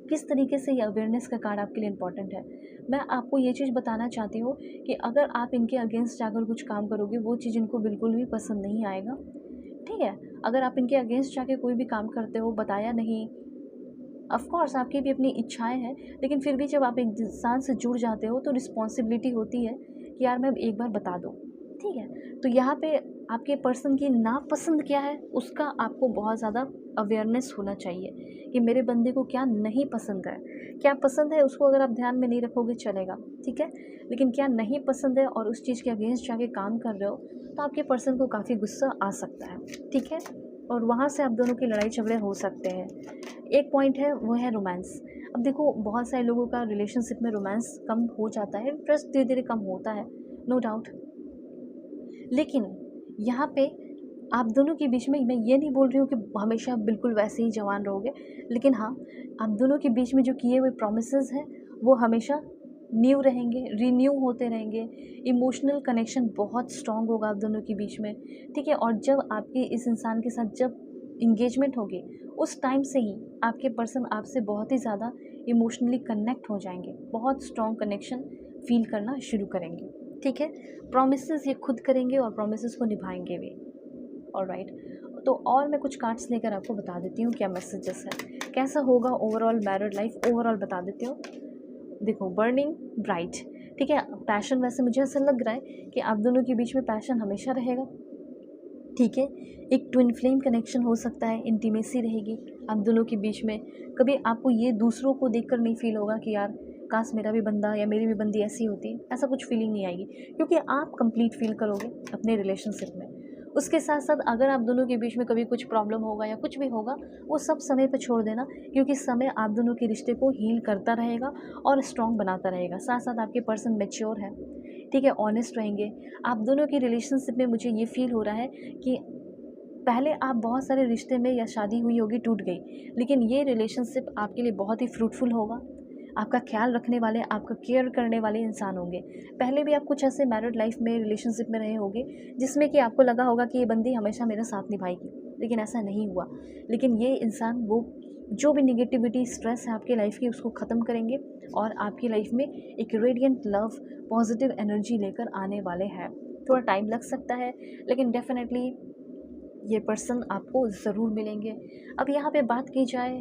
किस तरीके से ये अवेयरनेस का कार्ड आपके लिए इम्पॉर्टेंट है, मैं आपको ये चीज़ बताना चाहती हूँ कि अगर आप इनके अगेंस्ट जाकर कुछ काम करोगे, वो चीज़ इनको बिल्कुल भी पसंद नहीं आएगा, ठीक है। अगर आप इनके अगेंस्ट जाके कोई भी काम करते हो, बताया नहीं, ऑफ कोर्स आपकी भी अपनी इच्छाएं हैं, लेकिन फिर भी जब आप एक इंसान से जुड़ जाते हो तो रिस्पॉन्सिबिलिटी होती है कि यार मैं एक बार बता दूँ, ठीक है। तो यहाँ पे आपके पर्सन की नापसंद क्या है, उसका आपको बहुत ज़्यादा अवेयरनेस होना चाहिए कि मेरे बंदे को क्या नहीं पसंद है। क्या पसंद है उसको अगर आप ध्यान में नहीं रखोगे चलेगा, ठीक है। लेकिन क्या नहीं पसंद है और उस चीज़ के अगेंस्ट जाके काम कर रहे हो, तो आपके पर्सन को काफ़ी गुस्सा आ सकता है, ठीक है। और वहाँ से आप दोनों की लड़ाई झगड़े हो सकते हैं। एक पॉइंट है, वो है रोमांस। अब देखो, बहुत सारे लोगों का रिलेशनशिप में रोमांस कम हो जाता है, इंटरेस्ट धीरे धीरे कम होता है, नो डाउट। लेकिन यहाँ पे आप दोनों के बीच में, मैं ये नहीं बोल रही हूँ कि हमेशा बिल्कुल वैसे ही जवान रहोगे, लेकिन हाँ, आप दोनों के बीच में जो किए हुए प्रोमिसेस हैं वो हमेशा न्यू रहेंगे, रीन्यू होते रहेंगे। इमोशनल कनेक्शन बहुत स्ट्रॉन्ग होगा आप दोनों के बीच में, ठीक है। और जब आपकी इस इंसान के साथ जब इंगेजमेंट होगी, उस टाइम से ही आपके पर्सन आपसे बहुत ही ज़्यादा इमोशनली कनेक्ट हो जाएंगे, बहुत स्ट्रॉन्ग कनेक्शन फील करना शुरू करेंगे, ठीक है। प्रॉमिसेस ये खुद करेंगे और प्रॉमिसेस को निभाएंगे भी, ऑलराइट। तो और मैं कुछ कार्ड्स लेकर आपको बता देती हूँ क्या मैसेजेस है, कैसा होगा ओवरऑल मैरिड लाइफ, ओवरऑल बता देती हूँ। देखो, बर्निंग ब्राइट, ठीक है। पैशन, वैसे मुझे ऐसा लग रहा है कि आप दोनों के बीच में पैशन हमेशा रहेगा, ठीक है। एक ट्विन फ्लेम कनेक्शन हो सकता है, इंटीमेसी रहेगी आप दोनों के बीच में। कभी आपको ये दूसरों को देखकर नहीं फील होगा कि यार काश मेरा भी बंदा या मेरी भी बंदी ऐसी होती, ऐसा कुछ फीलिंग नहीं आएगी, क्योंकि आप कंप्लीट फील करोगे अपने रिलेशनशिप में। उसके साथ साथ अगर आप दोनों के बीच में कभी कुछ प्रॉब्लम होगा या कुछ भी होगा, वो सब समय पे छोड़ देना, क्योंकि समय आप दोनों के रिश्ते को हील करता रहेगा और स्ट्रॉन्ग बनाता रहेगा। साथ साथ आपके पर्सन मैच्योर है, ठीक है, ऑनेस्ट रहेंगे। आप दोनों की रिलेशनशिप में मुझे ये फील हो रहा है कि पहले आप बहुत सारे रिश्ते में या शादी हुई होगी, टूट गई, लेकिन ये रिलेशनशिप आपके लिए बहुत ही फ्रूटफुल होगा। आपका ख्याल रखने वाले, आपका केयर करने वाले इंसान होंगे। पहले भी आप कुछ ऐसे मैरिड लाइफ में, रिलेशनशिप में रहे होंगे जिसमें कि आपको लगा होगा कि ये बंदी हमेशा मेरा साथ निभाएगी, लेकिन ऐसा नहीं हुआ। लेकिन ये इंसान वो जो भी निगेटिविटी, स्ट्रेस है आपकी लाइफ की, उसको ख़त्म करेंगे और आपकी लाइफ में एक रेडिएंट लव, पॉजिटिव एनर्जी लेकर आने वाले हैं। थोड़ा टाइम लग सकता है, लेकिन डेफिनेटली ये पर्सन आपको ज़रूर मिलेंगे। अब यहाँ पे बात की जाए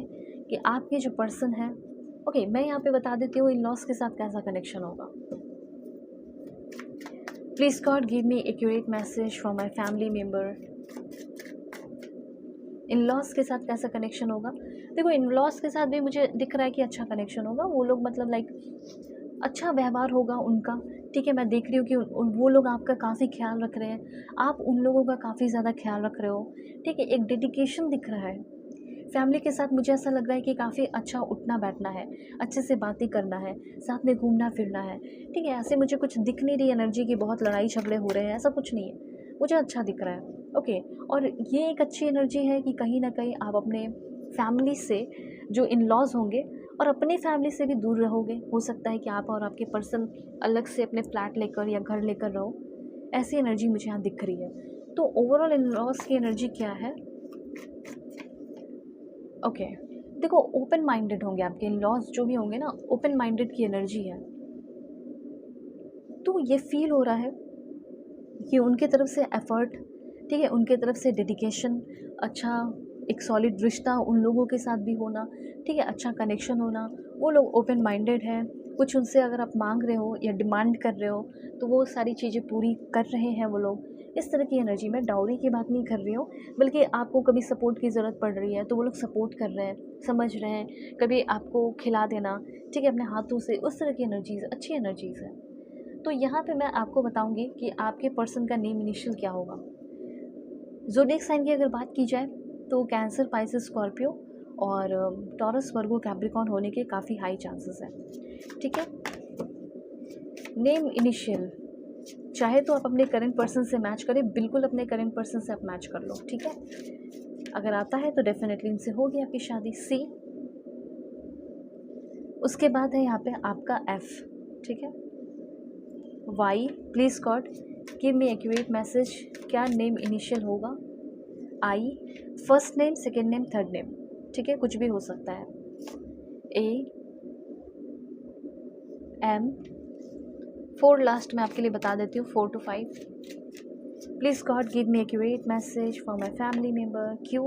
कि आपके जो पर्सन है, ओके, मैं यहाँ पे बता देती हूँ इन लॉस के साथ कैसा कनेक्शन होगा। Please God give me accurate message from my family member. In laws के साथ कैसा कनेक्शन होगा? देखो, इन लॉज के साथ भी मुझे दिख रहा है कि अच्छा कनेक्शन होगा। वो लोग मतलब लाइक अच्छा व्यवहार होगा उनका, ठीक है। मैं देख रही हूँ कि वो लोग आपका काफ़ी ख्याल रख रहे हैं, आप उन लोगों का काफ़ी ज़्यादा ख्याल रख रहे हो, ठीक है। एक डेडिकेशन दिख रहा है। फैमिली के साथ मुझे ऐसा लग रहा है कि काफ़ी अच्छा उठना बैठना है, अच्छे से बातें करना है, साथ में घूमना फिरना है, ठीक है। ऐसे मुझे कुछ दिख नहीं रही एनर्जी की बहुत लड़ाई झगड़े हो रहे हैं, ऐसा कुछ नहीं है, मुझे अच्छा दिख रहा है। ओके, और ये एक अच्छी एनर्जी है कि कहीं ना कहीं आप अपने फैमिली से, जो इन लॉज होंगे, और अपनी फैमिली से भी दूर रहोगे। हो सकता है कि आप और आपके पर्सन अलग से अपने फ्लैट लेकर या घर लेकर रहो, ऐसी एनर्जी मुझे यहाँ दिख रही है। तो ओवरऑल इन लॉज की एनर्जी क्या है? ओके, देखो, ओपन माइंडेड होंगे आपके इन लॉज, जो भी होंगे ना, ओपन माइंडेड की एनर्जी है। तो ये फील हो रहा है कि उनके तरफ से एफर्ट, ठीक है, उनके तरफ से डेडिकेशन, अच्छा एक सॉलिड रिश्ता उन लोगों के साथ भी होना, ठीक है, अच्छा कनेक्शन होना। वो लोग ओपन माइंडेड हैं। कुछ उनसे अगर आप मांग रहे हो या डिमांड कर रहे हो तो वो सारी चीज़ें पूरी कर रहे हैं वो लोग। इस तरह की एनर्जी, मैं डाउरी की बात नहीं कर रही हूँ, बल्कि आपको कभी सपोर्ट की ज़रूरत पड़ रही है तो वो लोग सपोर्ट कर रहे हैं, समझ रहे हैं, कभी आपको खिला देना, ठीक है, अपने हाथों से, उस तरह की एनर्जीज़, अच्छी एनर्जीज़ है। तो यहाँ पे मैं आपको बताऊंगी कि आपके पर्सन का नेम इनिशियल क्या होगा। ज़ोडिएक साइन की अगर बात की जाए तो कैंसर, पाइसेस, स्कॉर्पियो और टॉरस, वर्गो, कैप्रिकॉर्न होने के काफ़ी हाई चांसेस हैं, ठीक है। नेम इनिशियल चाहे तो आप अपने करंट पर्सन से मैच करें, बिल्कुल अपने करंट पर्सन से आप मैच कर लो, ठीक है। अगर आता है तो डेफिनेटली इनसे होगी आपकी शादी। सी, उसके बाद है यहाँ पे आपका एफ, ठीक है। Y, please God give me accurate message, क्या नेम इनिशियल होगा? I, first name, second name, third name, ठीक है, कुछ भी हो सकता है। ए, एम, 4 लास्ट में आपके लिए बता देती हूँ, 4 to 5। Please God give me accurate message for my family member. Q,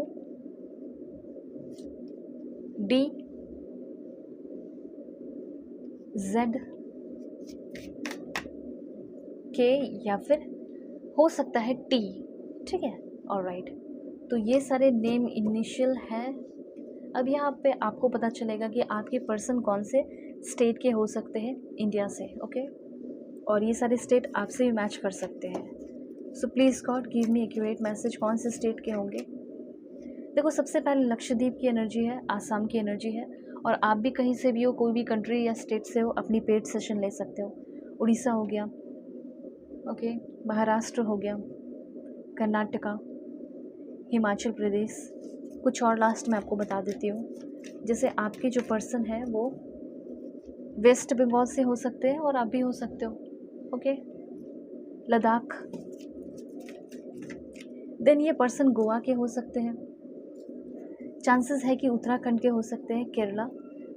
D, Z, के, या फिर हो सकता है टी, ठीक है। ऑलराइट, तो ये सारे नेम इनिशियल हैं। अब यहाँ पे आपको पता चलेगा कि आपके पर्सन कौन से स्टेट के हो सकते हैं इंडिया से, ओके। और ये सारे स्टेट आपसे भी मैच कर सकते हैं। So please God give me accurate message, कौन से स्टेट के होंगे। देखो, सबसे पहले लक्षद्वीप की एनर्जी है, आसाम की एनर्जी है, और आप भी कहीं से भी हो, कोई भी कंट्री या स्टेट से हो, अपनी पेड सेशन ले सकते हो। उड़ीसा हो गया, ओके, महाराष्ट्र हो गया, कर्नाटका, हिमाचल प्रदेश, कुछ और लास्ट में आपको बता देती हूँ। जैसे आपके जो पर्सन है वो वेस्ट बंगाल से हो सकते हैं और आप भी हो सकते हो, ओके। लद्दाख, देन ये पर्सन गोवा के हो सकते हैं, चांसेस है कि उत्तराखंड के हो सकते हैं, Kerala,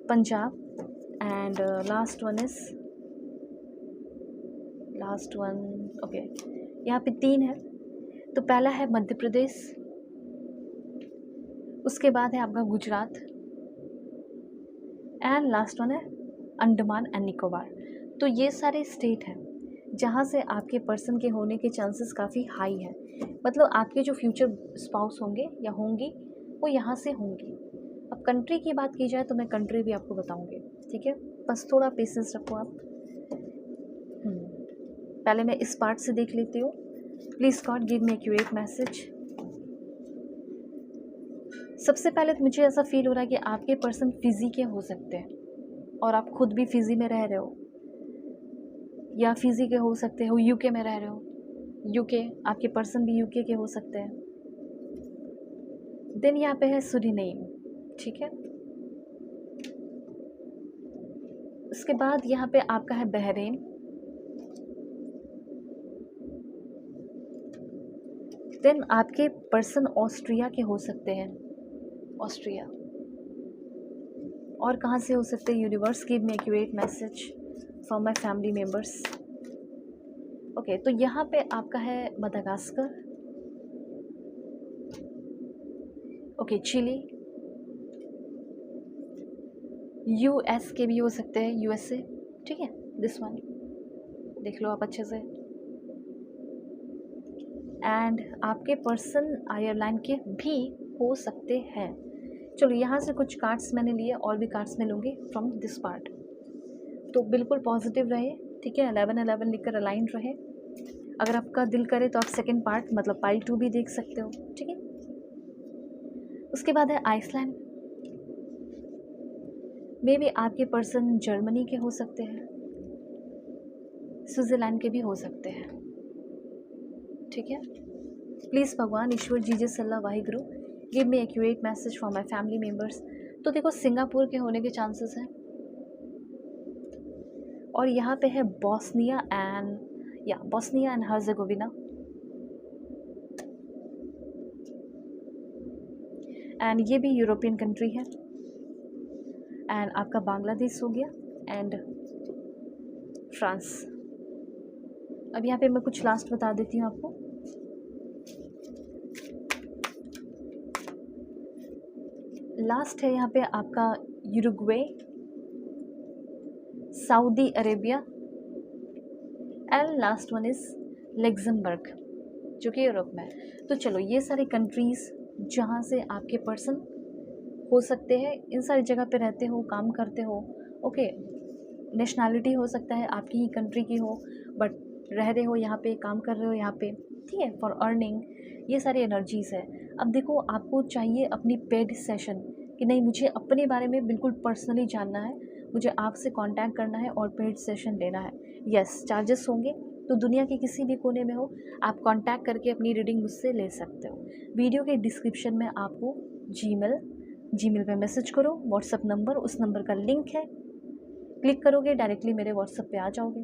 Punjab, and last one, okay. यहाँ पे 3 है। तो पहला है मध्य प्रदेश, उसके बाद है आपका गुजरात, एंड लास्ट वन है अंडमान एंड निकोबार। तो ये सारे स्टेट हैं जहाँ से आपके पर्सन के होने के चांसेस काफ़ी हाई हैं। मतलब आपके जो फ्यूचर स्पाउस होंगे या होंगी वो यहाँ से होंगी। अब कंट्री की बात की जाए तो मैं कंट्री भी आपको बताऊँगी, ठीक है, बस थोड़ा पेशेंस रखो आप। पहले मैं इस पार्ट से देख लेती हूँ। Please God give me accurate message. सबसे पहले तो मुझे ऐसा फील हो रहा है कि आपके पर्सन फिजी के हो सकते हैं और आप खुद भी फिजी में रह रहे हो, या फिजी के हो सकते हो, यूके में रह रहे हो, यूके, आपके पर्सन भी यूके के हो सकते हैं। देन यहाँ पे है सुरीनेम, ठीक है। उसके बाद यहाँ पे आपका है बहरीन, देन आपके पर्सन ऑस्ट्रिया के हो सकते हैं, ऑस्ट्रिया, और कहाँ से हो सकते हैं? Universe give me accurate message for my family members. Okay, तो यहाँ पे आपका है मदागास्कर, ओके, चिली, यूएस के भी हो सकते हैं, यूएसए, ठीक है, दिस वन देख लो आप अच्छे से। एंड आपके पर्सन आयरलैंड के भी हो सकते हैं। चलो यहाँ से कुछ कार्ड्स मैंने लिए, और भी कार्ड्स मैं लूँगी फ्रॉम दिस पार्ट। तो बिल्कुल पॉजिटिव रहे, ठीक है, 11-11 लिखकर अलाइंड रहे। अगर आपका दिल करे तो आप सेकंड पार्ट मतलब पाइल 2 भी देख सकते हो, ठीक है। उसके बाद है आइसलैंड। मे बी आपके पर्सन जर्मनी के हो सकते हैं, स्विट्ज़रलैंड के भी हो सकते हैं, ठीक है। प्लीज़ भगवान ईश्वर Jesus Allah Waheguru give me accurate message for my family members. तो देखो सिंगापुर के होने के चांसेस हैं, और यहाँ पे है बॉस्निया एंड हर्जेगोविना, एंड ये भी यूरोपियन कंट्री है। एंड आपका बांग्लादेश हो गया, एंड फ्रांस। अब यहाँ पे मैं कुछ लास्ट बता देती हूँ आपको। लास्ट है यहाँ पे आपका Uruguay, Saudi Arabia, and last one is Luxembourg जो कि यूरोप में है। तो चलो ये सारी कंट्रीज़ जहाँ से आपके पर्सन हो सकते हैं, इन सारी जगह पे रहते हो, काम करते हो, ओके। नेशनैलिटी हो सकता है आपकी ही कंट्री की हो, बट रह रहे हो यहाँ पे, काम कर रहे हो यहाँ पे, ठीक है, फॉर अर्निंग। ये सारी एनर्जीज़ है। अब देखो आपको चाहिए अपनी पेड सेशन कि नहीं, मुझे अपने बारे में बिल्कुल पर्सनली जानना है, मुझे आपसे कांटेक्ट करना है और पेड सेशन लेना है। यस, चार्जेस होंगे, तो दुनिया के किसी भी कोने में हो आप कांटेक्ट करके अपनी रीडिंग मुझसे ले सकते हो। वीडियो के डिस्क्रिप्शन में आपको जीमेल पे मैसेज करो, व्हाट्सअप नंबर, उस नंबर का लिंक है, क्लिक करोगे डायरेक्टली मेरे व्हाट्सअप पे आ जाओगे।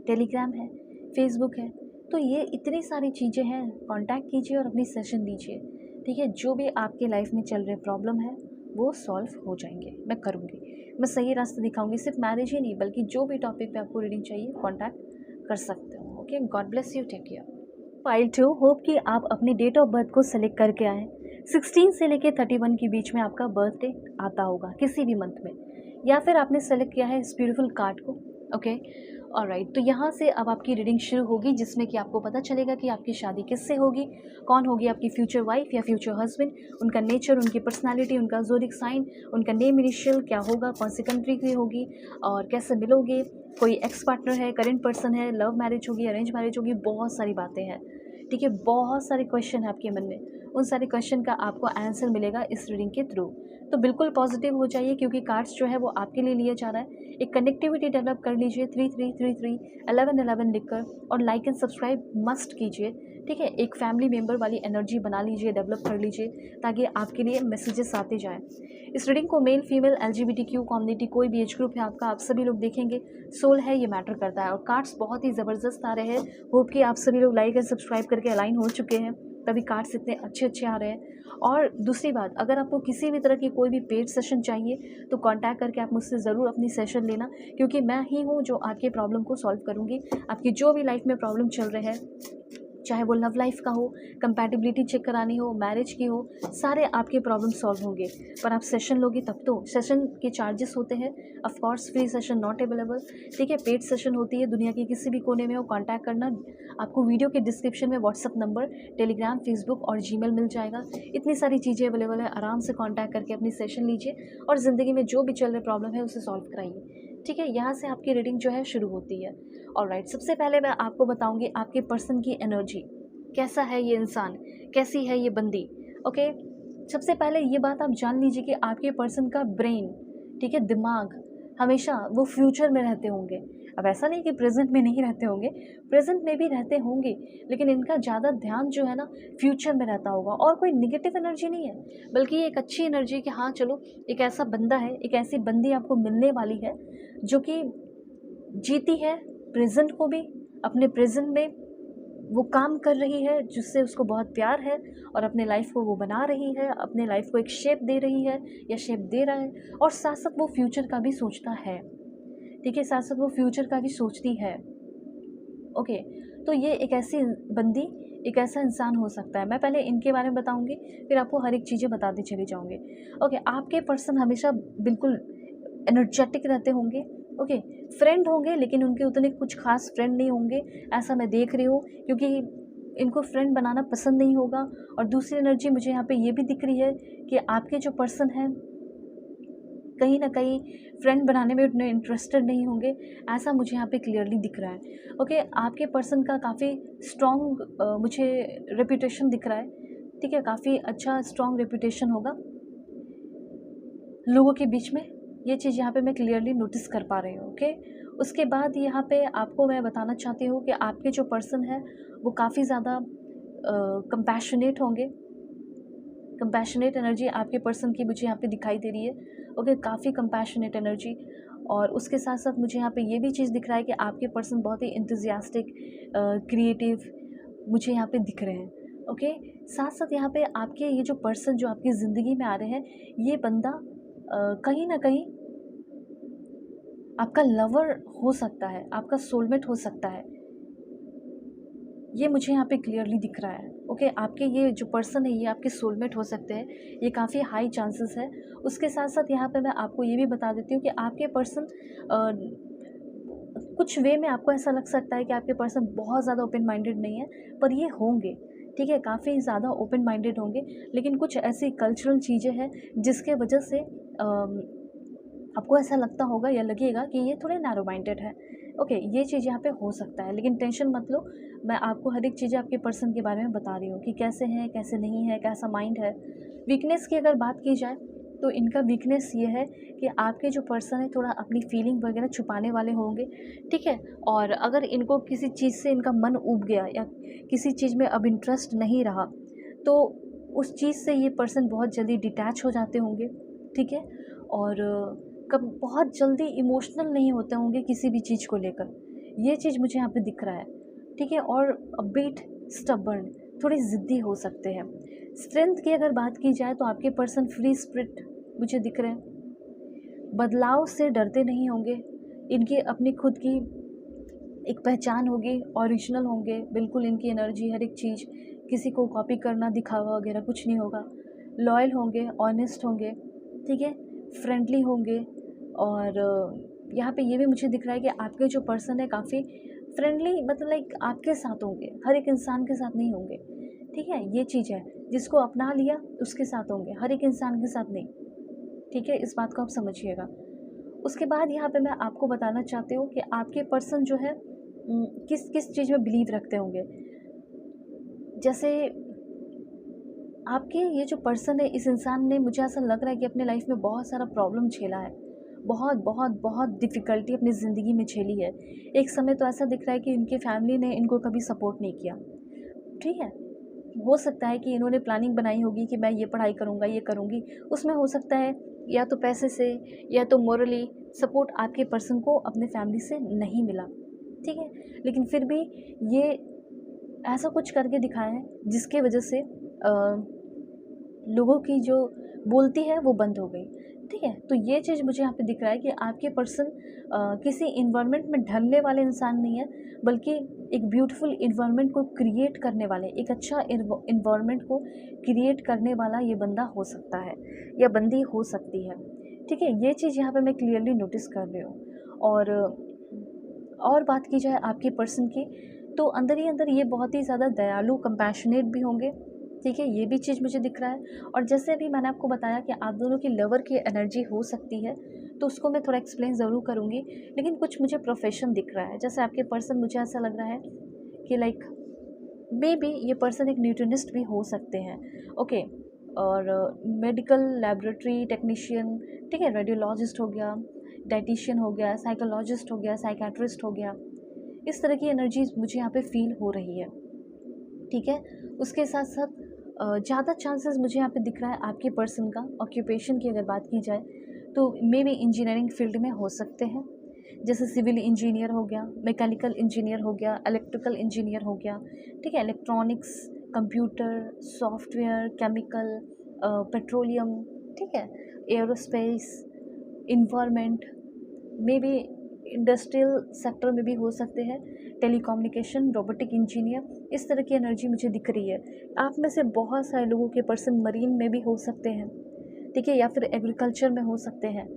टेलीग्राम है, फेसबुक है, तो ये इतनी सारी चीज़ें हैं। कांटेक्ट कीजिए और अपनी सेशन लीजिए, ठीक है। जो भी आपके लाइफ में चल रहे प्रॉब्लम है वो सॉल्व हो जाएंगे, मैं करूँगी, मैं सही रास्ता दिखाऊंगी। सिर्फ मैरिज ही नहीं बल्कि जो भी टॉपिक पे आपको रीडिंग चाहिए कांटेक्ट कर सकते हो, okay. God bless you, take care. File 2, hope कि आप अपनी डेट ऑफ बर्थ को सेलेक्ट करके आएँ। 16 से लेके 31 के बीच में आपका बर्थडे आता होगा किसी भी मंथ में, या फिर आपने सेलेक्ट किया है इस ब्यूटीफुल कार्ड को, ओके। ऑलराइट, तो यहाँ से अब आपकी रीडिंग शुरू होगी, जिसमें कि आपको पता चलेगा कि आपकी शादी किससे होगी, कौन होगी आपकी फ्यूचर वाइफ या फ्यूचर हस्बैंड, उनका नेचर, उनकी पर्सनालिटी, उनका ज़ोडिक साइन, उनका नेम इनिशियल क्या होगा, कौन सी कंट्री की होगी, और कैसे मिलोगे, कोई एक्स पार्टनर है, करेंट पर्सन है, लव मैरिज होगी, अरेंज मैरिज होगी, बहुत सारी बातें हैं, ठीक है। बहुत सारे क्वेश्चन है आपके मन में, उन सारे क्वेश्चन का आपको आंसर मिलेगा इस रीडिंग के थ्रू। तो बिल्कुल पॉजिटिव हो जाइए, क्योंकि कार्ड्स जो है वो आपके लिए लिया जा रहा है। एक कनेक्टिविटी डेवलप कर लीजिए 3333 1111 लिखकर, और लाइक एंड सब्सक्राइब मस्ट कीजिए, ठीक है। एक फैमिली मेम्बर वाली एनर्जी बना लीजिए, डेवलप कर लीजिए, ताकि आपके लिए मैसेजेस आते जाएँ। इस रीडिंग को मेल फीमेल LGBTQ कम्युनिटी, कोई भी एज ग्रुप है आपका, आप सभी लोग देखेंगे, सोल है ये मैटर करता है। और कार्ड्स बहुत ही ज़बरदस्त आ रहे हैं, होप कि आप सभी लोग लाइक एंड सब्सक्राइब करके अलाइन हो चुके हैं, तभी कार्ड्स इतने अच्छे अच्छे आ रहे हैं। और दूसरी बात, अगर आपको किसी भी तरह की कोई भी पेड सेशन चाहिए तो कांटेक्ट करके आप मुझसे ज़रूर अपनी सेशन लेना, क्योंकि मैं ही हूँ जो आपके प्रॉब्लम को सॉल्व करूँगी। आपकी जो भी लाइफ में प्रॉब्लम चल रहे हैं, चाहे वो लव लाइफ का हो, कंपैटिबिलिटी चेक करानी हो, मैरिज की हो, सारे आपके प्रॉब्लम सॉल्व होंगे। पर आप सेशन लोगे तब तो। सेशन के चार्जेस होते हैं, of course free session not available, ठीक है। पेड सेशन होती है, दुनिया के किसी भी कोने में हो, कांटेक्ट करना। आपको वीडियो के डिस्क्रिप्शन में व्हाट्सअप नंबर, टेलीग्राम, फेसबुक और जीमेल मिल जाएगा। इतनी सारी चीज़ें अवेलेबल है, आराम से कॉन्टैक्ट करके अपनी सेशन लीजिए और ज़िंदगी में जो भी चल रहे प्रॉब्लम है उसे सॉल्व कराइए, ठीक है। यहाँ से आपकी रीडिंग जो है शुरू होती है। ऑलराइट, सबसे पहले मैं आपको बताऊंगी आपके पर्सन की एनर्जी, कैसा है ये इंसान, कैसी है ये बंदी, ओके। सबसे पहले ये बात आप जान लीजिए कि आपके पर्सन का ब्रेन, ठीक है, दिमाग, हमेशा वो फ्यूचर में रहते होंगे। अब ऐसा नहीं कि प्रेजेंट में नहीं रहते होंगे, प्रेजेंट में भी रहते होंगे, लेकिन इनका ज़्यादा ध्यान जो है ना फ्यूचर में रहता होगा। और कोई निगेटिव एनर्जी नहीं है, बल्कि ये एक अच्छी एनर्जी कि हाँ चलो, एक ऐसा बंदा है, एक ऐसी बंदी आपको मिलने वाली है जो कि जीती है प्रेजेंट को भी, अपने प्रेजेंट में वो काम कर रही है जिससे उसको बहुत प्यार है, और अपने लाइफ को वो बना रही है, अपने लाइफ को एक शेप दे रही है या शेप दे रहा है, और साथ साथ वो फ्यूचर का भी सोचता है, ठीक है, साथ साथ वो फ्यूचर का भी सोचती है, ओके। तो ये एक ऐसी बंदी, एक ऐसा इंसान हो सकता है। मैं पहले इनके बारे में बताऊंगी, फिर आपको हर एक चीज़ें बताती चली जाऊंगी, ओके। आपके पर्सन हमेशा बिल्कुल एनर्जेटिक रहते होंगे, ओके। फ्रेंड होंगे लेकिन उनके उतने कुछ खास फ्रेंड नहीं होंगे, ऐसा मैं देख रही हूँ, क्योंकि इनको फ्रेंड बनाना पसंद नहीं होगा। और दूसरी एनर्जी मुझे यहाँ पे ये भी दिख रही है कि आपके जो पर्सन हैं कहीं ना कहीं फ्रेंड बनाने में उतने इंटरेस्टेड नहीं होंगे, ऐसा मुझे यहाँ पे क्लियरली दिख रहा है। ओके, आपके पर्सन का काफ़ी स्ट्रॉन्ग मुझे रेपुटेशन दिख रहा है। ठीक है, काफ़ी अच्छा स्ट्रॉन्ग रेपुटेशन होगा लोगों के बीच में, ये चीज़ यहाँ पे मैं क्लियरली नोटिस कर पा रही हूँ। ओके, उसके बाद यहाँ पे आपको मैं बताना चाहती हूँ कि आपके जो पर्सन है वो काफ़ी ज़्यादा कंपैशनेट होंगे। कंपैशनेट एनर्जी आपके पर्सन की मुझे यहाँ पे दिखाई दे रही है। ओके, काफ़ी कंपैशनेट एनर्जी। और उसके साथ साथ मुझे यहाँ पे ये भी चीज़ दिख रहा है कि आपके पर्सन बहुत ही इंथुजियास्टिक, क्रिएटिव मुझे यहाँ पे दिख रहे हैं। ओके, साथ साथ यहाँ पे आपके ये जो पर्सन जो आपकी ज़िंदगी में आ रहे हैं, ये बंदा कहीं ना कहीं आपका लवर हो सकता है, आपका सोलमेट हो सकता है, ये मुझे यहाँ पे क्लियरली दिख रहा है। ओके, आपके ये जो पर्सन है ये आपके सोलमेट हो सकते हैं, ये काफ़ी हाई चांसेस है। उसके साथ साथ यहाँ पे मैं आपको ये भी बता देती हूँ कि आपके पर्सन कुछ वे में आपको ऐसा लग सकता है कि आपके पर्सन बहुत ज़्यादा ओपन माइंडेड नहीं है, पर ये होंगे। ठीक है, काफ़ी ज़्यादा ओपन माइंडेड होंगे, लेकिन कुछ ऐसी कल्चरल चीज़ें हैं जिसके वजह से आपको ऐसा लगता होगा या लगेगा कि ये थोड़े नैरो माइंडेड है। ओके, ये चीज़ यहाँ पे हो सकता है, लेकिन टेंशन मत लो, मैं आपको हर एक चीज़ें आपके पर्सन के बारे में बता रही हूँ कि कैसे हैं, कैसे नहीं है, कैसा माइंड है। वीकनेस की अगर बात की जाए तो इनका वीकनेस ये है कि आपके जो पर्सन है थोड़ा अपनी फीलिंग वगैरह छुपाने वाले होंगे। ठीक है, और अगर इनको किसी चीज़ से इनका मन ऊब गया या किसी चीज़ में अब इंटरेस्ट नहीं रहा, तो उस चीज़ से ये पर्सन बहुत जल्दी डिटैच हो जाते होंगे। ठीक है, और कब बहुत जल्दी इमोशनल नहीं होते होंगे किसी भी चीज़ को लेकर, ये चीज़ मुझे यहाँ पे दिख रहा है। ठीक है, और बीट स्टबर्न, थोड़े ज़िद्दी हो सकते हैं। स्ट्रेंथ की अगर बात की जाए तो आपके पर्सन फ्री स्पिरिट मुझे दिख रहे हैं, बदलाव से डरते नहीं होंगे, इनकी अपनी खुद की एक पहचान होगी, ओरिजिनल होंगे बिल्कुल। इनकी एनर्जी हर एक चीज़, किसी को कॉपी करना, दिखावा वगैरह कुछ नहीं होगा। लॉयल होंगे, ऑनेस्ट होंगे। ठीक है, फ्रेंडली होंगे। और यहाँ पे ये भी मुझे दिख रहा है कि आपके जो पर्सन है काफ़ी फ्रेंडली, मतलब लाइक आपके साथ होंगे, हर एक इंसान के साथ नहीं होंगे। ठीक है, ये चीज़ है, जिसको अपना लिया उसके साथ होंगे, हर एक इंसान के साथ नहीं। ठीक है, इस बात को आप समझिएगा। उसके बाद यहाँ पे मैं आपको बताना चाहती हूँ कि आपके पर्सन जो है किस किस चीज़ में बिलीव रखते होंगे। जैसे आपके ये जो पर्सन है, इस इंसान ने, मुझे ऐसा लग रहा है कि अपने लाइफ में बहुत सारा प्रॉब्लम झेला है, बहुत बहुत बहुत डिफ़िकल्टी अपनी ज़िंदगी में झेली है। एक समय तो ऐसा दिख रहा है कि इनकी फैमिली ने इनको कभी सपोर्ट नहीं किया। ठीक है, हो सकता है कि इन्होंने प्लानिंग बनाई होगी कि मैं ये पढ़ाई करूँगा, ये करूँगी, उसमें हो सकता है या तो पैसे से या तो मोरली सपोर्ट आपके पर्सन को अपने फैमिली से नहीं मिला। ठीक है, लेकिन फिर भी ये ऐसा कुछ करके दिखाए हैं जिसके वजह से लोगों की जो बोलती है वो बंद हो गई। ठीक है, तो ये चीज़ मुझे यहाँ पे दिख रहा है कि आपके पर्सन किसी इन्वायरमेंट में ढलने वाले इंसान नहीं है, बल्कि एक ब्यूटीफुल इन्वायरमेंट को क्रिएट करने वाले, एक अच्छा इन्वायरमेंट को क्रिएट करने वाला ये बंदा हो सकता है या बंदी हो सकती है। ठीक है, ये चीज़ यहाँ पे मैं क्लियरली नोटिस कर रही हूँ। और बात की जाए आपके पर्सन की, तो अंदर ही अंदर ये बहुत ही ज़्यादा दयालु, कंपैशनेट भी होंगे। ठीक है, ये भी चीज़ मुझे दिख रहा है। और जैसे अभी मैंने आपको बताया कि आप दोनों की लवर की एनर्जी हो सकती है, तो उसको मैं थोड़ा एक्सप्लेन ज़रूर करूँगी। लेकिन कुछ मुझे प्रोफेशन दिख रहा है, जैसे आपके पर्सन, मुझे ऐसा लग रहा है कि लाइक मे बी ये पर्सन एक न्यूट्रिनिस्ट भी हो सकते हैं। ओके, और मेडिकल लैबोरेटरी टेक्नीशियन, ठीक है, रेडियोलॉजिस्ट हो गया, डाइटिशियन हो गया, साइकोलॉजिस्ट हो गया, साइकेट्रिस्ट हो गया, इस तरह की एनर्जीज मुझे यहाँ पे फील हो रही है। ठीक है, उसके साथ साथ ज़्यादा चांसेस मुझे यहाँ पे दिख रहा है आपके पर्सन का ऑक्यूपेशन की अगर बात की जाए तो मे बी इंजीनियरिंग फील्ड में हो सकते हैं, जैसे सिविल इंजीनियर हो गया, मैकेनिकल इंजीनियर हो गया, इलेक्ट्रिकल इंजीनियर हो गया। ठीक है, electronics, computer, software, chemical, petroleum, ठीक है, aerospace, environment, may be industrial sector में भी हो सकते हैं, टेलीकम्युनिकेशन, रोबोटिक इंजीनियर, इस तरह की एनर्जी मुझे दिख रही है। आप में से बहुत सारे लोगों के पर्सन मरीन में भी हो सकते हैं। ठीक है, या फिर एग्रीकल्चर में हो सकते हैं,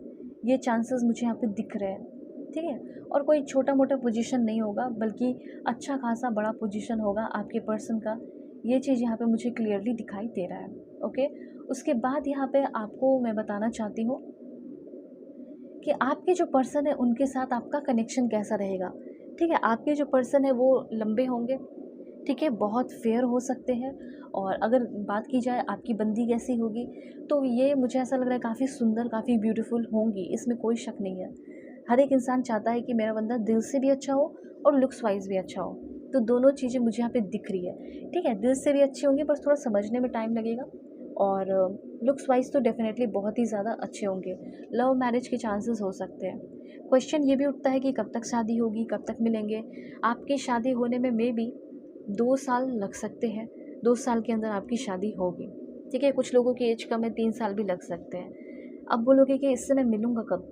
ये चांसेस मुझे यहाँ पे दिख रहे हैं। ठीक है। और कोई छोटा मोटा पोजीशन नहीं होगा, बल्कि अच्छा खासा बड़ा पोजीशन होगा आपके पर्सन का। ये चीज़ यहाँ पे मुझे क्लियरली दिखाई दे रहा है। ओके, उसके बाद यहाँ पे आपको मैं बताना चाहती हूँ कि आपके जो पर्सन है उनके साथ आपका कनेक्शन कैसा रहेगा। ठीक है, आपके जो पर्सन है वो लंबे होंगे, ठीक है, बहुत फेयर हो सकते हैं। और अगर बात की जाए आपकी बंदी कैसी होगी, तो ये मुझे ऐसा लग रहा है काफ़ी सुंदर, काफ़ी ब्यूटीफुल होंगी, इसमें कोई शक नहीं है। हर एक इंसान चाहता है कि मेरा बंदा दिल से भी अच्छा हो और लुक्स वाइज भी अच्छा हो, तो दोनों चीज़ें मुझे यहाँ पे दिख रही है। ठीक है, दिल से भी अच्छे होंगे, बस थोड़ा समझने में टाइम लगेगा। और लुक्स वाइज तो डेफिनेटली बहुत ही ज़्यादा अच्छे होंगे। लव मैरिज के चांसेस हो सकते हैं। क्वेश्चन ये भी उठता है कि कब तक शादी होगी, कब तक मिलेंगे। आपकी शादी होने में मे बी 2 साल लग सकते हैं। 2 साल के अंदर आपकी शादी होगी। ठीक है, कुछ लोगों की एज कम है, 3 साल भी लग सकते हैं। अब बोलोगे कि इससे मैं मिलूँगा कब?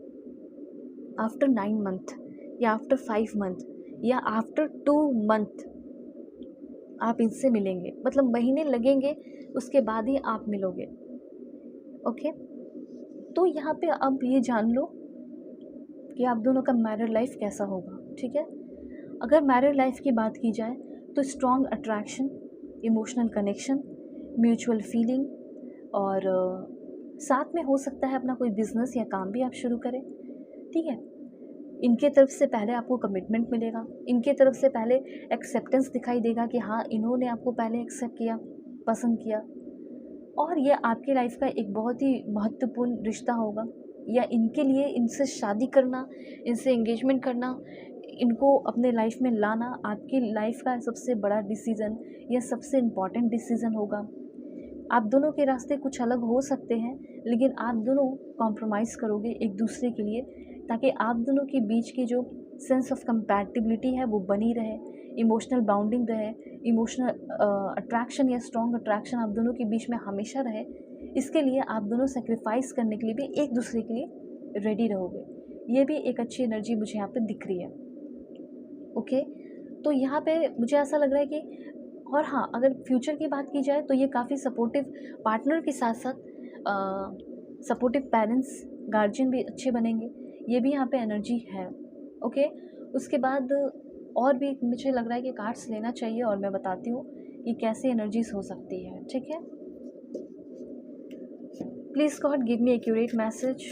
आफ्टर 9 मंथ या आफ्टर 5 मंथ या आफ्टर 2 मंथ आप इनसे मिलेंगे, मतलब महीने लगेंगे, उसके बाद ही आप मिलोगे। ओके, तो यहाँ पे अब ये जान लो कि आप दोनों का मैरिड लाइफ कैसा होगा। ठीक है, अगर मैरिड लाइफ की बात की जाए तो strong attraction, emotional connection, mutual feeling, और साथ में हो सकता है अपना कोई बिजनेस या काम भी आप शुरू करें। ठीक है, इनके तरफ से पहले आपको कमिटमेंट मिलेगा, इनके तरफ से पहले एक्सेप्टेंस दिखाई देगा कि हाँ, इन्होंने आपको पहले एक्सेप्ट किया, पसंद किया, और ये आपकी लाइफ का एक बहुत ही महत्वपूर्ण रिश्ता होगा। या इनके लिए इनसे शादी करना, इनसे एंगेजमेंट करना, इनको अपने लाइफ में लाना आपकी लाइफ का सबसे बड़ा डिसीज़न या सबसे इम्पॉर्टेंट डिसीज़न होगा। आप दोनों के रास्ते कुछ अलग हो सकते हैं, लेकिन आप दोनों कॉम्प्रोमाइज़ करोगे एक दूसरे के लिए, ताकि आप दोनों के बीच की जो सेंस ऑफ कंपैटिबिलिटी है वो बनी रहे, इमोशनल बाउंडिंग रहे, इमोशनल अट्रैक्शन या स्ट्रॉन्ग अट्रैक्शन आप दोनों के बीच में हमेशा रहे। इसके लिए आप दोनों सेक्रीफाइस करने के लिए भी एक दूसरे के लिए रेडी रहोगे। ये भी एक अच्छी एनर्जी मुझे यहाँ पे दिख रही है। ओके, तो यहाँ पे मुझे ऐसा लग रहा है कि, और हाँ, अगर फ्यूचर की बात की जाए तो ये काफ़ी सपोर्टिव पार्टनर के साथ साथ सपोर्टिव पेरेंट्स, गार्जियन भी अच्छे बनेंगे। ये भी यहाँ पे एनर्जी है। ओके, उसके बाद और भी मुझे लग रहा है कि कार्ड्स लेना चाहिए, और मैं बताती हूँ कि कैसे एनर्जीज हो सकती है। ठीक है, please God give me accurate message.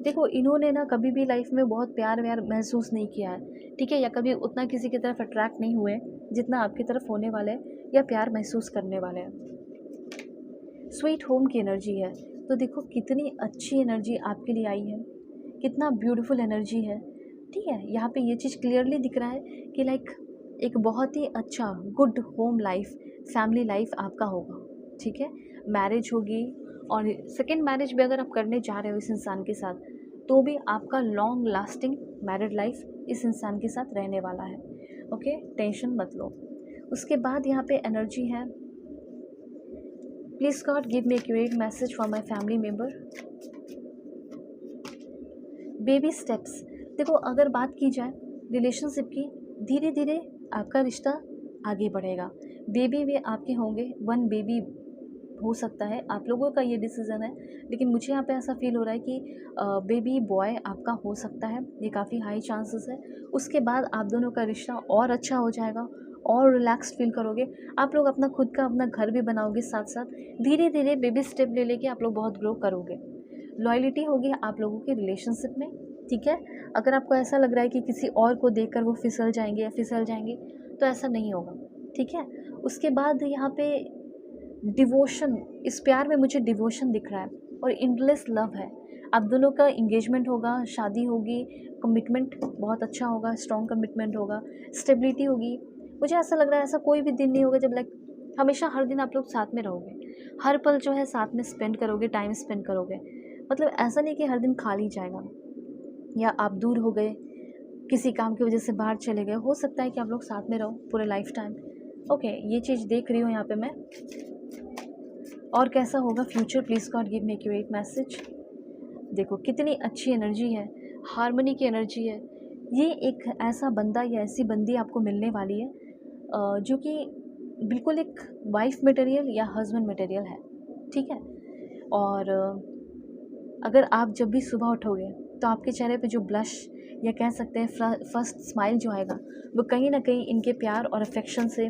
देखो, इन्होंने ना कभी भी लाइफ में बहुत प्यार व्यार महसूस नहीं किया है। ठीक है, या कभी उतना किसी की तरफ अट्रैक्ट नहीं हुए जितना आपकी तरफ होने वाले हैं या प्यार महसूस करने वाले हैं। स्वीट होम की एनर्जी है, तो देखो कितनी अच्छी एनर्जी आपके लिए आई है, कितना ब्यूटीफुल एनर्जी है। ठीक है, यहाँ पे ये चीज़ क्लियरली दिख रहा है कि लाइक एक बहुत ही अच्छा good home life, family life आपका होगा। ठीक है, मैरिज होगी, और सेकेंड मैरिज भी अगर आप करने जा रहे हो इस इंसान के साथ, तो भी आपका लॉन्ग लास्टिंग मैरिड लाइफ इस इंसान के साथ रहने वाला है। ओके, टेंशन मत लो। उसके बाद यहाँ पे एनर्जी है, please God give me accurate message for my family member. Baby steps. देखो, अगर बात की जाए रिलेशनशिप की, धीरे धीरे आपका रिश्ता आगे बढ़ेगा। बेबी भी आपके होंगे, 1 बेबी हो सकता है, आप लोगों का ये डिसीज़न है, लेकिन मुझे यहाँ पे ऐसा फील हो रहा है कि बेबी बॉय आपका हो सकता है, ये काफ़ी हाई चांसेस है। उसके बाद आप दोनों का रिश्ता और अच्छा हो जाएगा, और रिलैक्स फील करोगे। आप लोग अपना खुद का अपना घर भी बनाओगे, साथ साथ धीरे धीरे बेबी स्टेप ले लेके आप लोग बहुत ग्रो करोगे। लॉयल्टी होगी आप लोगों के रिलेशनशिप में। ठीक है, अगर आपको ऐसा लग रहा है कि किसी और को देखकर वो फिसल जाएंगे या फिसल जाएंगे, तो ऐसा नहीं होगा। ठीक है, उसके बाद यहाँ पे डिवोशन, इस प्यार में मुझे डिवोशन दिख रहा है, और इंडलेस लव है। आप दोनों का इंगेजमेंट होगा, शादी होगी, कमिटमेंट बहुत अच्छा होगा, स्ट्रॉन्ग कमिटमेंट होगा, स्टेबिलिटी होगी। मुझे ऐसा लग रहा है ऐसा कोई भी दिन नहीं होगा जब लाइक हमेशा हर दिन आप लोग साथ में रहोगे, हर पल जो है साथ में स्पेंड करोगे, टाइम स्पेंड करोगे। मतलब ऐसा नहीं कि हर दिन खाली जाएगा, या आप दूर हो गए, किसी काम की वजह से बाहर चले गए, हो सकता है कि आप लोग साथ में रहो पूरे लाइफ टाइम। ओके, ये चीज़ देख रही हूँ यहाँ पे मैं। और कैसा होगा future, please God give me accurate message. देखो कितनी अच्छी एनर्जी है, हार्मनी की एनर्जी है। ये एक ऐसा बंदा या ऐसी बंदी आपको मिलने वाली है जो कि बिल्कुल एक वाइफ मटेरियल या हस्बैंड मटेरियल है। ठीक है, और अगर आप जब भी सुबह उठोगे तो आपके चेहरे पे जो ब्लश या कह सकते हैं फर्स्ट स्माइल जो आएगा वो कहीं ना कहीं इनके प्यार और अफेक्शन से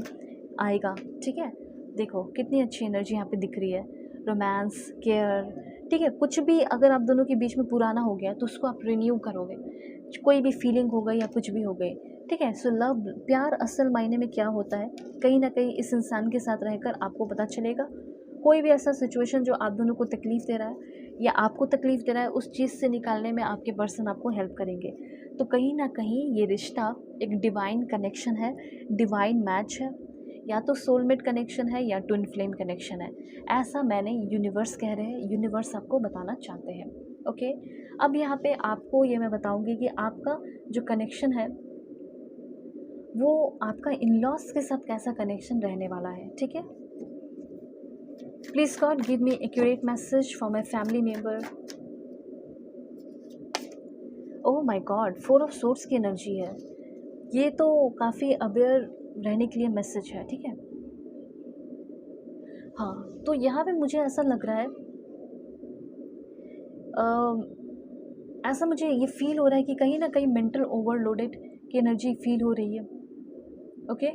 आएगा। ठीक है, देखो कितनी अच्छी एनर्जी यहाँ पे दिख रही है, रोमांस, केयर। ठीक है, कुछ भी अगर आप दोनों के बीच में पुराना हो गया तो उसको आप रिन्यू करोगे, कोई भी फीलिंग हो गई या कुछ भी हो गई। ठीक है, सो लव, प्यार असल मायने में क्या होता है, कहीं ना कहीं इस इंसान के साथ रहकर आपको पता चलेगा। कोई भी ऐसा सिचुएशन जो आप दोनों को तकलीफ़ दे रहा है या आपको तकलीफ़ दे रहा है, उस चीज़ से निकालने में आपके पर्सन आपको हेल्प करेंगे। तो कहीं ना कहीं ये रिश्ता एक डिवाइन कनेक्शन है, डिवाइन मैच है, या तो सोलमेट कनेक्शन है या ट्विन फ्लेम कनेक्शन है। ऐसा मैंने यूनिवर्स कह रहे हैं, यूनिवर्स आपको बताना चाहते हैं। ओके, अब यहाँ पे आपको ये मैं बताऊँगी कि आपका जो कनेक्शन है वो आपका इन लॉज के साथ कैसा कनेक्शन रहने वाला है। ठीक है, please God give me accurate message for my family member. Oh my God, 4 of swords की एनर्जी है, ये तो काफ़ी अवेयर रहने के लिए मैसेज है। ठीक है, हाँ, तो यहाँ पे मुझे ऐसा लग रहा है, ऐसा मुझे ये फील हो रहा है कि कहीं ना कहीं मेंटल ओवरलोडेड की एनर्जी फील हो रही है। ओके,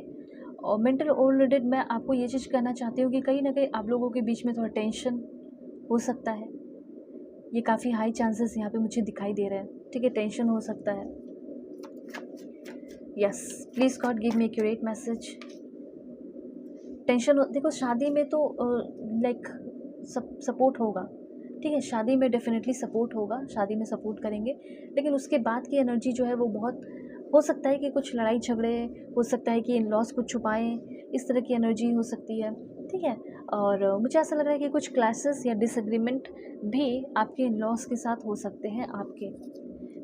और मेंटल ओवरलोडेड मैं आपको ये चीज़ कहना चाहती हूँ कि कहीं ना कहीं आप लोगों के बीच में थोड़ा टेंशन हो सकता है। ये काफ़ी हाई चांसेस यहाँ पे मुझे दिखाई दे रहे हैं। ठीक है, टेंशन हो सकता है। Yes, please God give me accurate message. Tension देखो, शादी में तो लाइक सपोर्ट होगा। ठीक है, शादी में डेफिनेटली सपोर्ट होगा, शादी में सपोर्ट करेंगे, लेकिन उसके बाद की एनर्जी जो है वो बहुत हो सकता है कि कुछ लड़ाई झगड़े, हो सकता है कि इन लॉस को छुपाएं, इस तरह की एनर्जी हो सकती है। ठीक है, और मुझे ऐसा लग रहा है कि कुछ क्लैशेस या डिसएग्रीमेंट भी आपके इन लॉस के साथ हो सकते हैं आपके।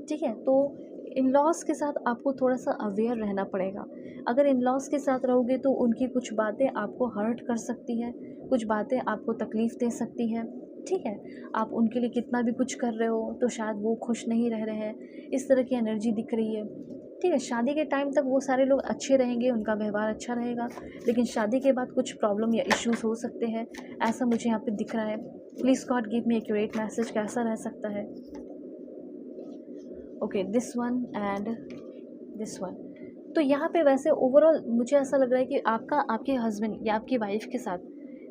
ठीक है, तो इन लॉस के साथ आपको थोड़ा सा अवेयर रहना पड़ेगा। अगर इन लॉस के साथ रहोगे तो उनकी कुछ बातें आपको हर्ट कर सकती है, कुछ बातें आपको तकलीफ़ दे सकती है। ठीक है, आप उनके लिए कितना भी कुछ कर रहे हो तो शायद वो खुश नहीं रह रहे हैं, इस तरह की एनर्जी दिख रही है। ठीक है, शादी के टाइम तक वो सारे लोग अच्छे रहेंगे, उनका व्यवहार अच्छा रहेगा, लेकिन शादी के बाद कुछ प्रॉब्लम या इश्यूज़ हो सकते हैं, ऐसा मुझे यहाँ पे दिख रहा है। Please God give me accurate message, कैसा रह सकता है। Okay, this one and this one. तो यहाँ पे वैसे ओवरऑल मुझे ऐसा लग रहा है कि आपका आपके हस्बैंड या आपकी वाइफ के साथ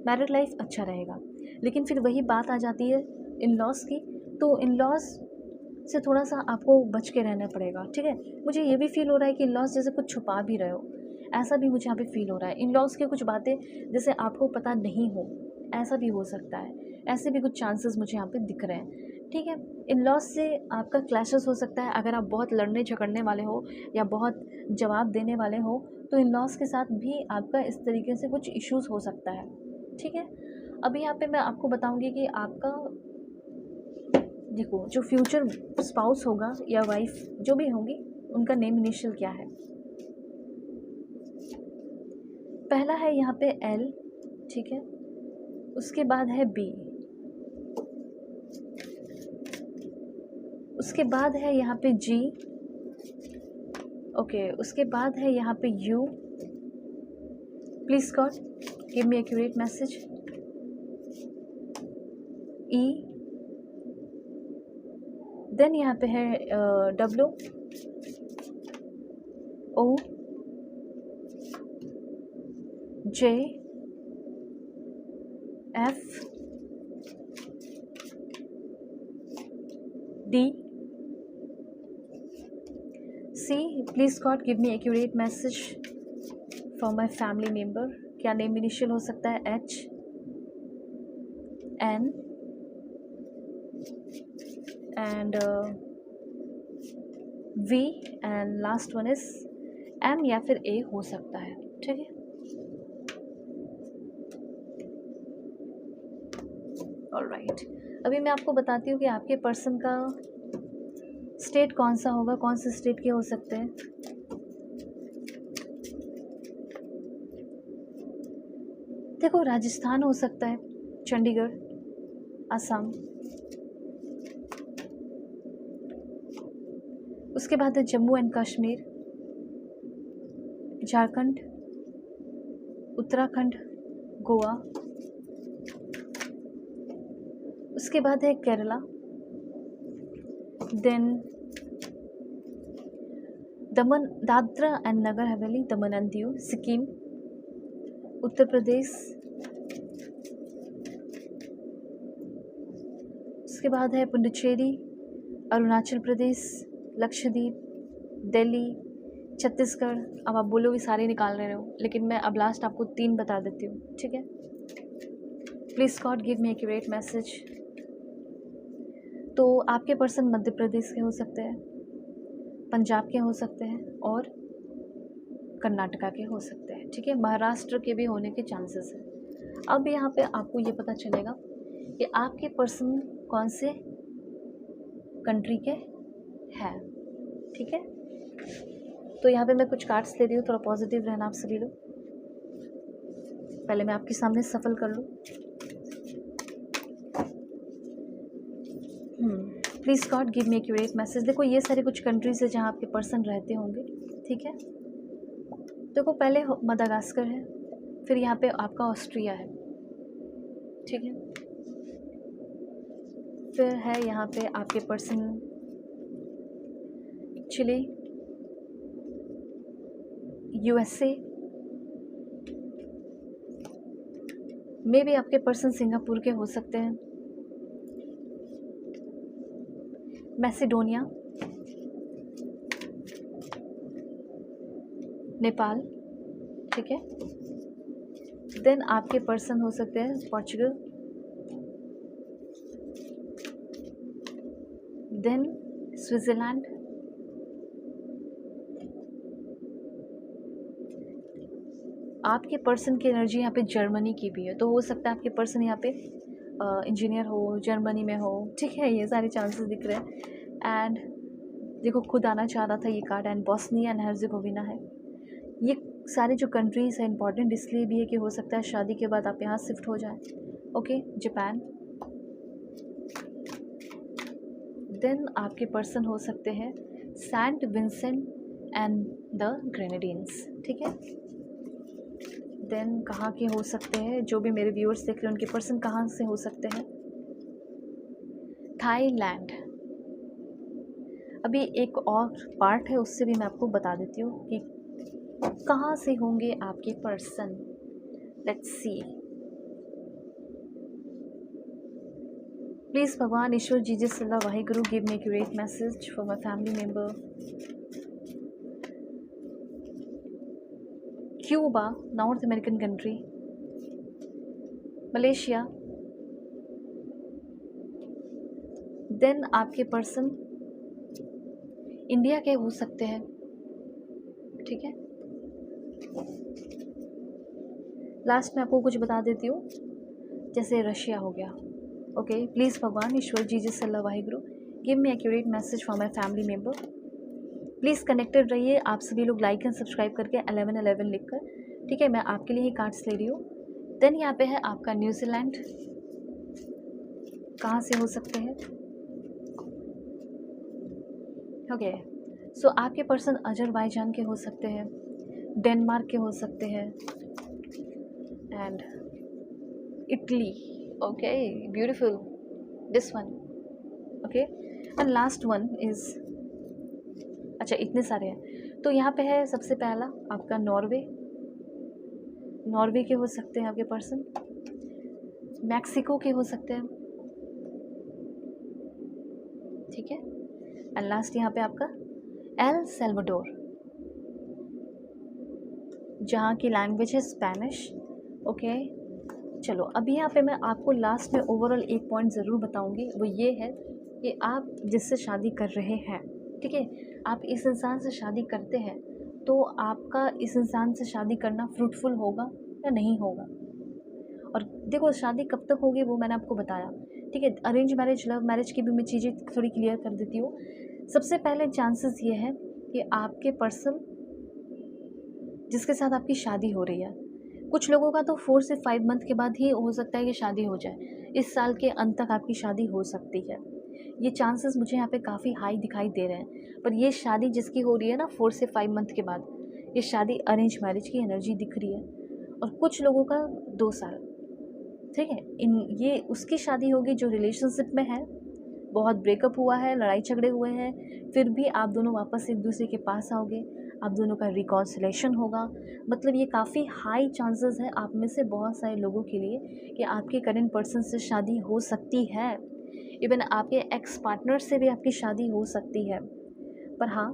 मैरिड लाइफ अच्छा रहेगा, लेकिन फिर वही बात आ जाती है इन लॉस की, तो इन लॉस से थोड़ा सा आपको बच के रहना पड़ेगा। ठीक है, मुझे ये भी फील हो रहा है कि इन लॉस जैसे कुछ छुपा भी रहे हो, ऐसा भी मुझे यहाँ पे फील हो रहा है। इन लॉस की कुछ बातें जैसे आपको पता नहीं हो, ऐसा भी हो सकता है, ऐसे भी कुछ चांसेस मुझे यहाँ पे दिख रहे हैं। ठीक है, इन लॉस से आपका क्लैशेस हो सकता है। अगर आप बहुत लड़ने झगड़ने वाले हो या बहुत जवाब देने वाले हो तो इन लॉस के साथ भी आपका इस तरीके से कुछ इश्यूज़ हो सकता है। ठीक है, अभी यहाँ पे मैं आपको बताऊंगी कि आपका देखो जो फ्यूचर स्पाउस होगा या वाइफ जो भी होंगी, उनका नेम इनिशियल क्या है। पहला है यहाँ पे एल, ठीक है, उसके बाद है बी, उसके बाद है यहाँ पे जी, ओके, उसके बाद है यहाँ पे U. Please God give me accurate message. E, then यहाँ पे है W, O, J, F, D, C. Please God give me accurate message from my family member. क्या नेम इनिशियल हो सकता है। H, N and V and last one is M या फिर ए हो सकता है। ठीक है, ऑलराइट, अभी मैं आपको बताती हूँ कि आपके पर्सन का स्टेट कौन सा होगा, कौन से स्टेट के हो सकते हैं। देखो, राजस्थान हो सकता है, चंडीगढ़, असम, उसके बाद है जम्मू एंड कश्मीर, झारखंड, उत्तराखंड, गोवा, उसके बाद है Kerala, then Daman, Dadra and Nagar Haveli, Daman and Diu, Sikkim, Uttar Pradesh, उसके बाद है पुडुचेरी, अरुणाचल प्रदेश, लक्षद्वीप, दिल्ली, छत्तीसगढ़। अब आप बोलोगे सारे निकाल रहे हो, लेकिन मैं अब लास्ट आपको 3 बता देती हूँ, ठीक है। Please God give me accurate message. तो आपके पर्सन मध्य प्रदेश के हो सकते हैं, पंजाब के हो सकते हैं और कर्नाटका के हो सकते हैं, ठीक है। महाराष्ट्र के भी होने के चांसेस हैं। अब यहाँ पे आपको ये पता चलेगा कि आपके पर्सन कौन से कंट्री के हैं, ठीक है। तो यहाँ पे मैं कुछ कार्ड्स ले रही हूँ, थोड़ा पॉजिटिव रहना आप सभी लोग। पहले मैं आपके सामने सफल कर लूँ। Please God give me accurate message. देखो ये सारे कुछ कंट्रीज है जहाँ आपके पर्सन रहते होंगे, ठीक है। देखो पहले मदागास्कर है, फिर यहाँ पे आपका ऑस्ट्रिया है, ठीक है। फिर है यहाँ पे आपके पर्सन चिली, यूएसए, मे भी आपके पर्सन सिंगापुर के हो सकते हैं, मैसेडोनिया, नेपाल, ठीक है। देन आपके पर्सन हो सकते हैं पोर्चुगल, देन स्विट्ज़रलैंड, आपके पर्सन की एनर्जी यहाँ पे जर्मनी की भी है, तो हो सकता है आपके पर्सन यहाँ पे इंजीनियर हो, जर्मनी में हो, ठीक है। ये सारे चांसेस दिख रहे हैं। एंड देखो खुद आना चाह रहा था ये card, and Bosnia and Herzegovina है। ये सारे जो कंट्रीज़ हैं इंपॉर्टेंट इसलिए भी है कि हो सकता है शादी के बाद आप यहाँ शिफ्ट हो जाएं, ओके। जापान, देन आपके पर्सन हो सकते हैं Saint Vincent and the Grenadines, ठीक है। देन कहाँ के हो सकते हैं, जो भी मेरे व्यूअर्स देख रहे हैं उनके पर्सन कहाँ से हो सकते हैं, थाईलैंड। अभी एक और पार्ट है, उससे भी मैं आपको बता देती हूँ कि कहाँ से होंगे आपके पर्सन। Let's see. प्लीज़ भगवान ईश्वर Jesus Allah Waheguru give me accurate message for my family member. Cuba, North American country, Malaysia, then आपके पर्सन इंडिया के हो सकते हैं, ठीक है। लास्ट में आपको कुछ बता देती हूँ, जैसे रशिया हो गया, ओके। प्लीज़ भगवान ईश्वर Jesus Allah Waheguru give me accurate message for my family member. Please connected रहिए आप सभी लोग, लाइक एंड सब्सक्राइब करके 1111 लिखकर, ठीक है। मैं आपके लिए ही कार्ड्स ले रही हूँ। देन यहाँ पे है आपका न्यूजीलैंड, कहाँ से हो सकते हैं, ओके। सो आपके पर्सन अजरबैजान के हो सकते हैं, डेनमार्क के हो सकते हैं, and Italy, okay, beautiful this one, okay. And last one is, अच्छा इतने सारे हैं। तो यहाँ पे है सबसे पहला आपका नॉर्वे, नॉर्वे के हो सकते हैं आपके पर्सन, मैक्सिको के हो सकते हैं, ठीक है। एंड लास्ट यहाँ पे आपका एल सल्वाडोर, जहाँ की लैंग्वेज है स्पेनिश, ओके। चलो अभी यहाँ पे मैं आपको लास्ट में ओवरऑल एक पॉइंट ज़रूर बताऊँगी, वो ये है कि आप जिससे शादी कर रहे हैं, ठीक है, आप इस इंसान से शादी करते हैं तो आपका इस इंसान से शादी करना फ्रूटफुल होगा या नहीं होगा। और देखो शादी कब तक होगी वो मैंने आपको बताया, ठीक है। अरेंज मैरिज, लव मैरिज की भी मैं चीज़ें थोड़ी क्लियर कर देती हूँ। सबसे पहले चांसेस ये है कि आपके पर्सन जिसके साथ आपकी शादी हो रही है, कुछ लोगों का तो 4 से 5 मंथ के बाद ही हो सकता है कि शादी हो जाए, इस साल के अंत तक आपकी शादी हो सकती है। ये चांसेस मुझे यहाँ पे काफ़ी हाई दिखाई दे रहे हैं। पर ये शादी जिसकी हो रही है ना 4 से 5 मंथ के बाद, ये शादी अरेंज मैरिज की एनर्जी दिख रही है। और कुछ लोगों का 2 साल, ठीक है। ये उसकी शादी होगी जो रिलेशनशिप में है, बहुत ब्रेकअप हुआ है, लड़ाई झगड़े हुए हैं, फिर भी आप दोनों वापस एक दूसरे के पास आओगे, आप दोनों का रिकॉन्सिलेशन होगा। मतलब ये काफ़ी हाई चांसेस है आप में से बहुत सारे लोगों के लिए कि आपके करंट पर्सन से शादी हो सकती है। इवन आपके एक्स पार्टनर से भी आपकी शादी हो सकती है। पर हाँ,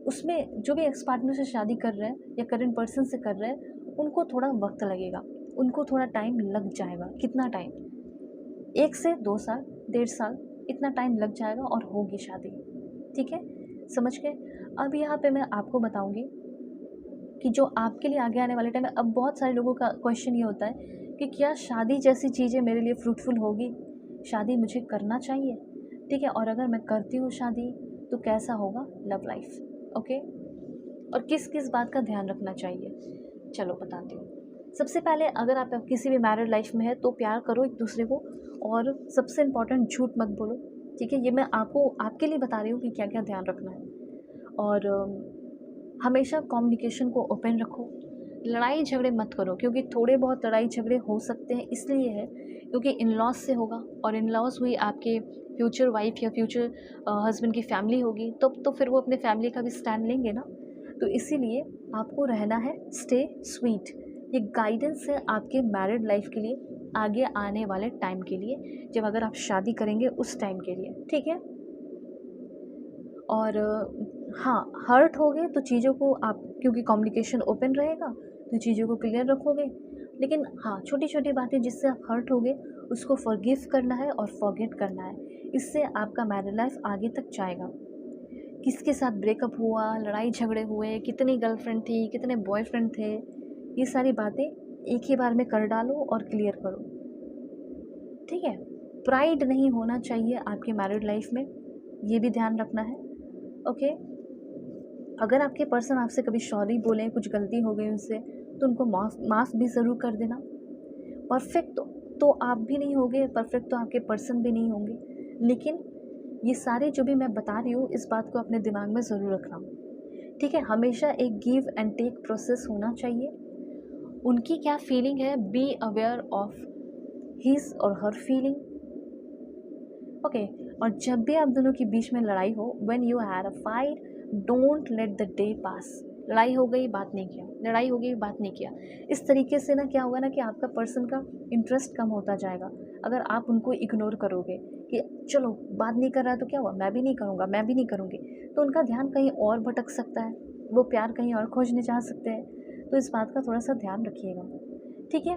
उसमें जो भी एक्स पार्टनर से शादी कर रहे हैं या करंट पर्सन से कर रहे हैं, उनको थोड़ा वक्त लगेगा, उनको थोड़ा टाइम लग जाएगा। कितना टाइम? 1 से 2 साल, 1.5 साल, इतना टाइम लग जाएगा और होगी शादी। ठीक है, समझ गए? अब यहाँ पे मैं आपको बताऊँगी कि जो आपके लिए आगे आने वाले टाइम में, अब बहुत सारे लोगों का क्वेश्चन ये होता है कि क्या शादी जैसी चीज़ें मेरे लिए फ्रूटफुल होगी? शादी मुझे करना चाहिए, ठीक है? और अगर मैं करती हूँ शादी तो कैसा होगा लव लाइफ? ओके, और किस किस बात का ध्यान रखना चाहिए, चलो बताती हूँ। सबसे पहले, अगर आप किसी भी मैरिड लाइफ में है तो प्यार करो एक दूसरे को, और सबसे इम्पॉर्टेंट झूठ मत बोलो। ठीक है, ये मैं आपको आपके लिए बता रही हूँ कि क्या क्या ध्यान रखना है। और हमेशा कम्युनिकेशन को ओपन रखो, लड़ाई झगड़े मत करो, क्योंकि थोड़े बहुत लड़ाई झगड़े हो सकते हैं, इसलिए है क्योंकि इन लॉज से होगा, और इन लॉज हुई आपके फ्यूचर वाइफ या फ्यूचर हस्बैंड की फैमिली होगी, तो फिर वो अपने फैमिली का भी स्टैंड लेंगे ना। तो इसीलिए आपको रहना है स्टे स्वीट। ये गाइडेंस है आपके मैरिड लाइफ के लिए, आगे आने वाले टाइम के लिए, जब अगर आप शादी करेंगे उस टाइम के लिए। ठीक है, और हाँ, हर्ट हो गए तो चीज़ों को आप, क्योंकि कम्युनिकेशन ओपन रहेगा तो चीज़ों को क्लियर रखोगे। लेकिन हाँ, छोटी छोटी बातें जिससे आप हर्ट हो गए उसको फॉरगिव करना है और फॉरगेट करना है। इससे आपका मैरिड लाइफ आगे तक जाएगा। किसके साथ ब्रेकअप हुआ, लड़ाई झगड़े हुए, कितनी गर्लफ्रेंड थी, कितने बॉयफ्रेंड थे, ये सारी बातें एक ही बार में कर डालो और क्लियर करो। ठीक है, प्राइड नहीं होना चाहिए आपके मैरिड लाइफ में, ये भी ध्यान रखना है। ओके, अगर आपके पर्सन आपसे कभी सॉरी बोलें, कुछ गलती हो गई उनसे, तो उनको माफ़ भी ज़रूर कर देना। परफेक्ट तो आप भी नहीं होंगे, परफेक्ट तो आपके पर्सन भी नहीं होंगे, लेकिन ये सारे जो भी मैं बता रही हूँ, इस बात को अपने दिमाग में ज़रूर रखना। ठीक है, हमेशा एक गिव एंड टेक प्रोसेस होना चाहिए। उनकी क्या फीलिंग है, बी अवेयर ऑफ हिज और हर फीलिंग। ओके, और जब भी आप दोनों के बीच में लड़ाई हो, when you had a fight, don't let the day pass. लड़ाई हो गई, बात नहीं किया, लड़ाई हो गई, बात नहीं किया, इस तरीके से ना क्या होगा ना कि आपका पर्सन का इंटरेस्ट कम होता जाएगा। अगर आप उनको इग्नोर करोगे कि चलो बात नहीं कर रहा है तो क्या हुआ, मैं भी नहीं करूँगा, मैं भी नहीं करूँगी, तो उनका ध्यान कहीं और भटक सकता है, वो प्यार कहीं और खोजने जा सकते हैं। तो इस बात का थोड़ा सा ध्यान रखिएगा। ठीक है,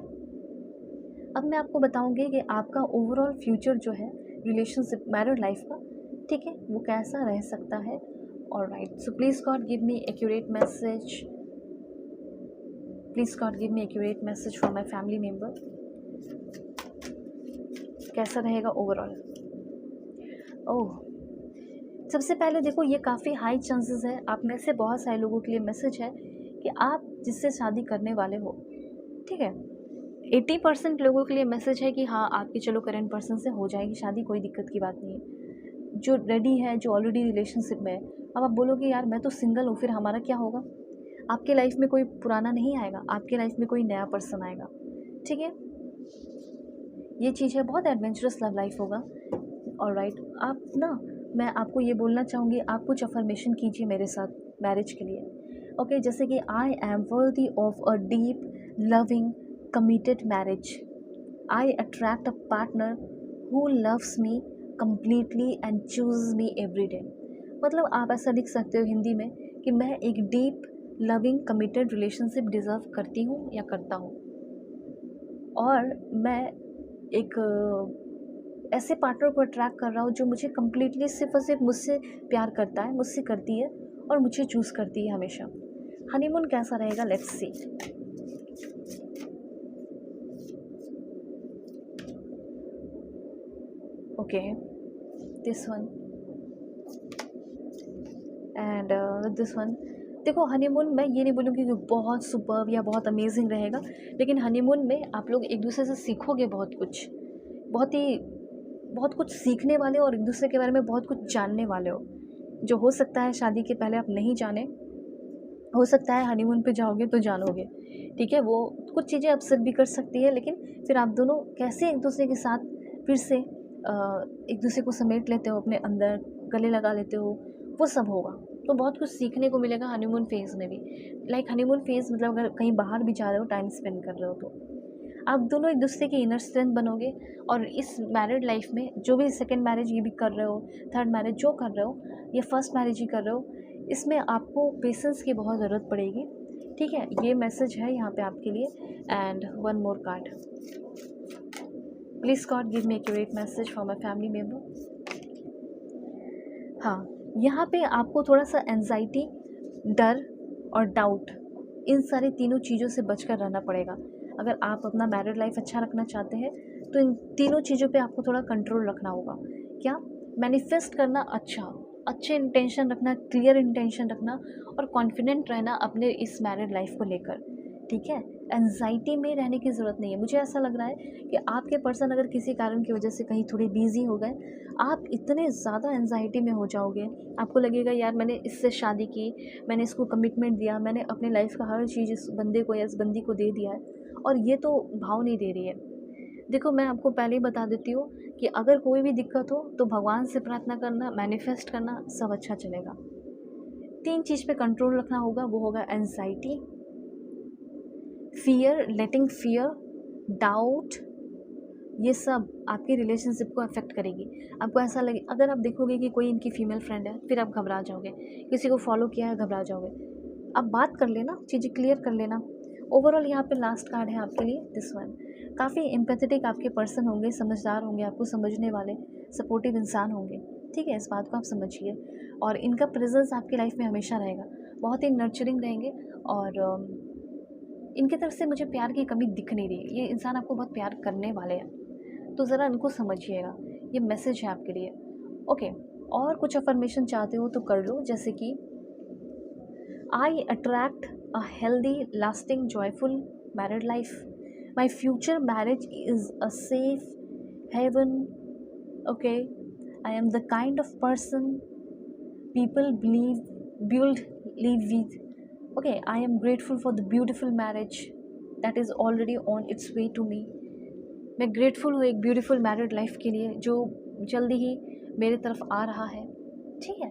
अब मैं आपको बताऊंगी कि आपका ओवरऑल फ्यूचर जो है रिलेशनशिप मैरिड लाइफ का, ठीक है, वो कैसा रह सकता है। Alright, so please God give me accurate message, please God give me accurate message from my family member. कैसा रहेगा ओवरऑल? ओह, सबसे पहले देखो, ये काफ़ी हाई चांसेस है, आप में से बहुत सारे लोगों के लिए मैसेज है कि आप जिससे शादी करने वाले हो, ठीक है, 80% लोगों के लिए मैसेज है कि हाँ, आपकी चलो करंट पर्सन से हो जाएगी शादी, कोई दिक्कत की बात नहीं है। जो रेडी है, जो ऑलरेडी रिलेशनशिप में है, अब आप बोलोगे यार मैं तो सिंगल हूँ, फिर हमारा क्या होगा? आपके लाइफ में कोई पुराना नहीं आएगा, आपके लाइफ में कोई नया पर्सन आएगा। ठीक है, ये चीज़ है, बहुत एडवेंचरस लव लाइफ होगा। ऑलराइट, आप ना, मैं आपको ये बोलना चाहूँगी, आप कुछ अफर्मेशन कीजिए मेरे साथ मैरिज के लिए। ओके, जैसे कि I am worthy of a deep loving committed marriage. I attract a partner who loves me completely and chooses me every day. मतलब आप ऐसा लिख सकते हो हिंदी में कि मैं एक deep loving committed relationship deserve करती हूँ या करता हूँ, और मैं एक ऐसे पार्टनर को अट्रैक्ट कर रहा हूँ जो मुझे कम्प्लीटली सिर्फ और सिर्फ मुझसे प्यार करता है, मुझसे करती है और मुझे चूज़ करती है हमेशा। हनीमून कैसा रहेगा, let's see. Okay, this one and this one. देखो, हनीमून मैं ये नहीं बोलूँगी कि बहुत सुपर्ब या बहुत अमेजिंग रहेगा, लेकिन हनीमून में आप लोग एक दूसरे से सीखोगे बहुत कुछ, बहुत कुछ सीखने वाले हो, और एक दूसरे के बारे में बहुत कुछ जानने वाले हो, जो हो सकता है शादी के पहले आप नहीं जाने, हो सकता है हनीमून पे जाओगे तो जानोगे। ठीक है, वो कुछ चीज़ें अपसेट भी कर सकती है, लेकिन फिर आप दोनों कैसे एक दूसरे के साथ फिर से एक दूसरे को समेट लेते हो अपने अंदर, गले लगा लेते हो, वो सब होगा। तो बहुत कुछ सीखने को मिलेगा हनीमून फेज़ में भी। लाइक हनीमून फेज़ मतलब अगर कहीं बाहर भी जा रहे हो, टाइम स्पेंड कर रहे हो तो आप दोनों एक दूसरे के इनर स्ट्रेंथ बनोगे। और इस मैरिड लाइफ में जो भी सेकंड मैरिज ये भी कर रहे हो, थर्ड मैरिज जो कर रहे हो या फर्स्ट मैरिज ही कर रहे हो, इसमें आपको पेशेंस की बहुत ज़रूरत पड़ेगी। ठीक है, ये मैसेज है यहाँ पे आपके लिए। And one more card, please God give me accurate message for my family member. हाँ, यहाँ पे आपको थोड़ा सा एंजाइटी, डर और डाउट, इन सारी तीनों चीज़ों से बचकर रहना पड़ेगा। अगर आप अपना मैरिड लाइफ अच्छा रखना चाहते हैं तो इन तीनों चीज़ों पे आपको थोड़ा कंट्रोल रखना होगा। क्या? मैनिफेस्ट करना, अच्छे इंटेंशन रखना, क्लियर इंटेंशन रखना और कॉन्फिडेंट रहना अपने इस मैरिड लाइफ को लेकर। ठीक है, एंजाइटी में रहने की ज़रूरत नहीं है। मुझे ऐसा लग रहा है कि आपके पर्सन अगर किसी कारण की वजह से कहीं थोड़े बिजी हो गए, आप इतने ज़्यादा एंजाइटी में हो जाओगे, आपको लगेगा यार मैंने इससे शादी की, मैंने इसको कमिटमेंट दिया, मैंने अपने लाइफ का हर चीज़ इस बंदे को या इस बंदी को दे दिया है और ये तो भाव नहीं दे रही है। देखो, मैं आपको पहले ही बता देती हूँ कि अगर कोई भी दिक्कत हो तो भगवान से प्रार्थना करना, मैनिफेस्ट करना, सब अच्छा चलेगा। 3 चीज़ पे कंट्रोल रखना होगा, वो होगा एंजाइटी, फियर, लेटिंग फियर, डाउट। ये सब आपके रिलेशनशिप को अफेक्ट करेगी। आपको ऐसा लगे, अगर आप देखोगे कि कोई इनकी फीमेल फ्रेंड है, फिर आप घबरा जाओगे, किसी को फॉलो किया है घबरा जाओगे। आप बात कर लेना, चीज़ें क्लियर कर लेना। ओवरऑल यहाँ पे लास्ट कार्ड है आपके लिए, दिस वन। काफ़ी एम्पैथेटिक आपके पर्सन होंगे, समझदार होंगे, आपको समझने वाले, सपोर्टिव इंसान होंगे। ठीक है, इस बात को आप समझिए। और इनका प्रेजेंस आपकी लाइफ में हमेशा रहेगा, बहुत ही नर्चरिंग रहेंगे। और इनकी तरफ से मुझे प्यार की कमी दिख नहीं रही। ये इंसान आपको बहुत प्यार करने वाले हैं, तो ज़रा इनको समझिएगा। ये मैसेज है आपके लिए। ओके, और कुछ अफर्मेशन चाहते हो तो कर लो, जैसे कि I attract a healthy, lasting, joyful married life. My future marriage is a safe haven. Okay, I am the kind of person people build, live with. Okay, I am grateful for the beautiful marriage that is already on its way to me. मैं ग्रेटफुल हूँ एक ब्यूटीफुल मैरिड लाइफ के लिए जो जल्दी ही मेरे तरफ आ रहा है। ठीक है,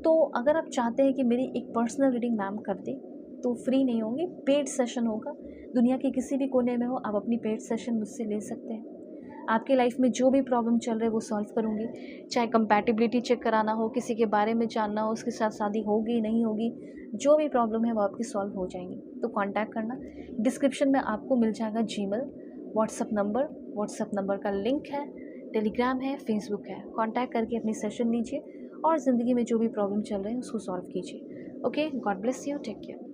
तो अगर आप चाहते हैं कि मेरी एक पर्सनल रीडिंग मैम कर दे तो फ्री नहीं होंगी, पेड सेशन होगा। दुनिया के किसी भी कोने में हो, आप अपनी पेड सेशन मुझसे ले सकते हैं। आपकी लाइफ में जो भी प्रॉब्लम चल रहा है वो सॉल्व करूँगी। चाहे कंपैटिबिलिटी चेक कराना हो, किसी के बारे में जानना हो, उसके साथ शादी होगी नहीं होगी, जो भी प्रॉब्लम है वो आपकी सॉल्व हो जाएंगी। तो कांटेक्ट करना, डिस्क्रिप्शन में आपको मिल जाएगा जीमेल, व्हाट्सएप नंबर का लिंक है, टेलीग्राम है, फेसबुक है। कांटेक्ट करके अपनी सेशन लीजिए और ज़िंदगी में जो भी प्रॉब्लम चल रहे हैं उसको सॉल्व कीजिए। Okay, God bless you, take care.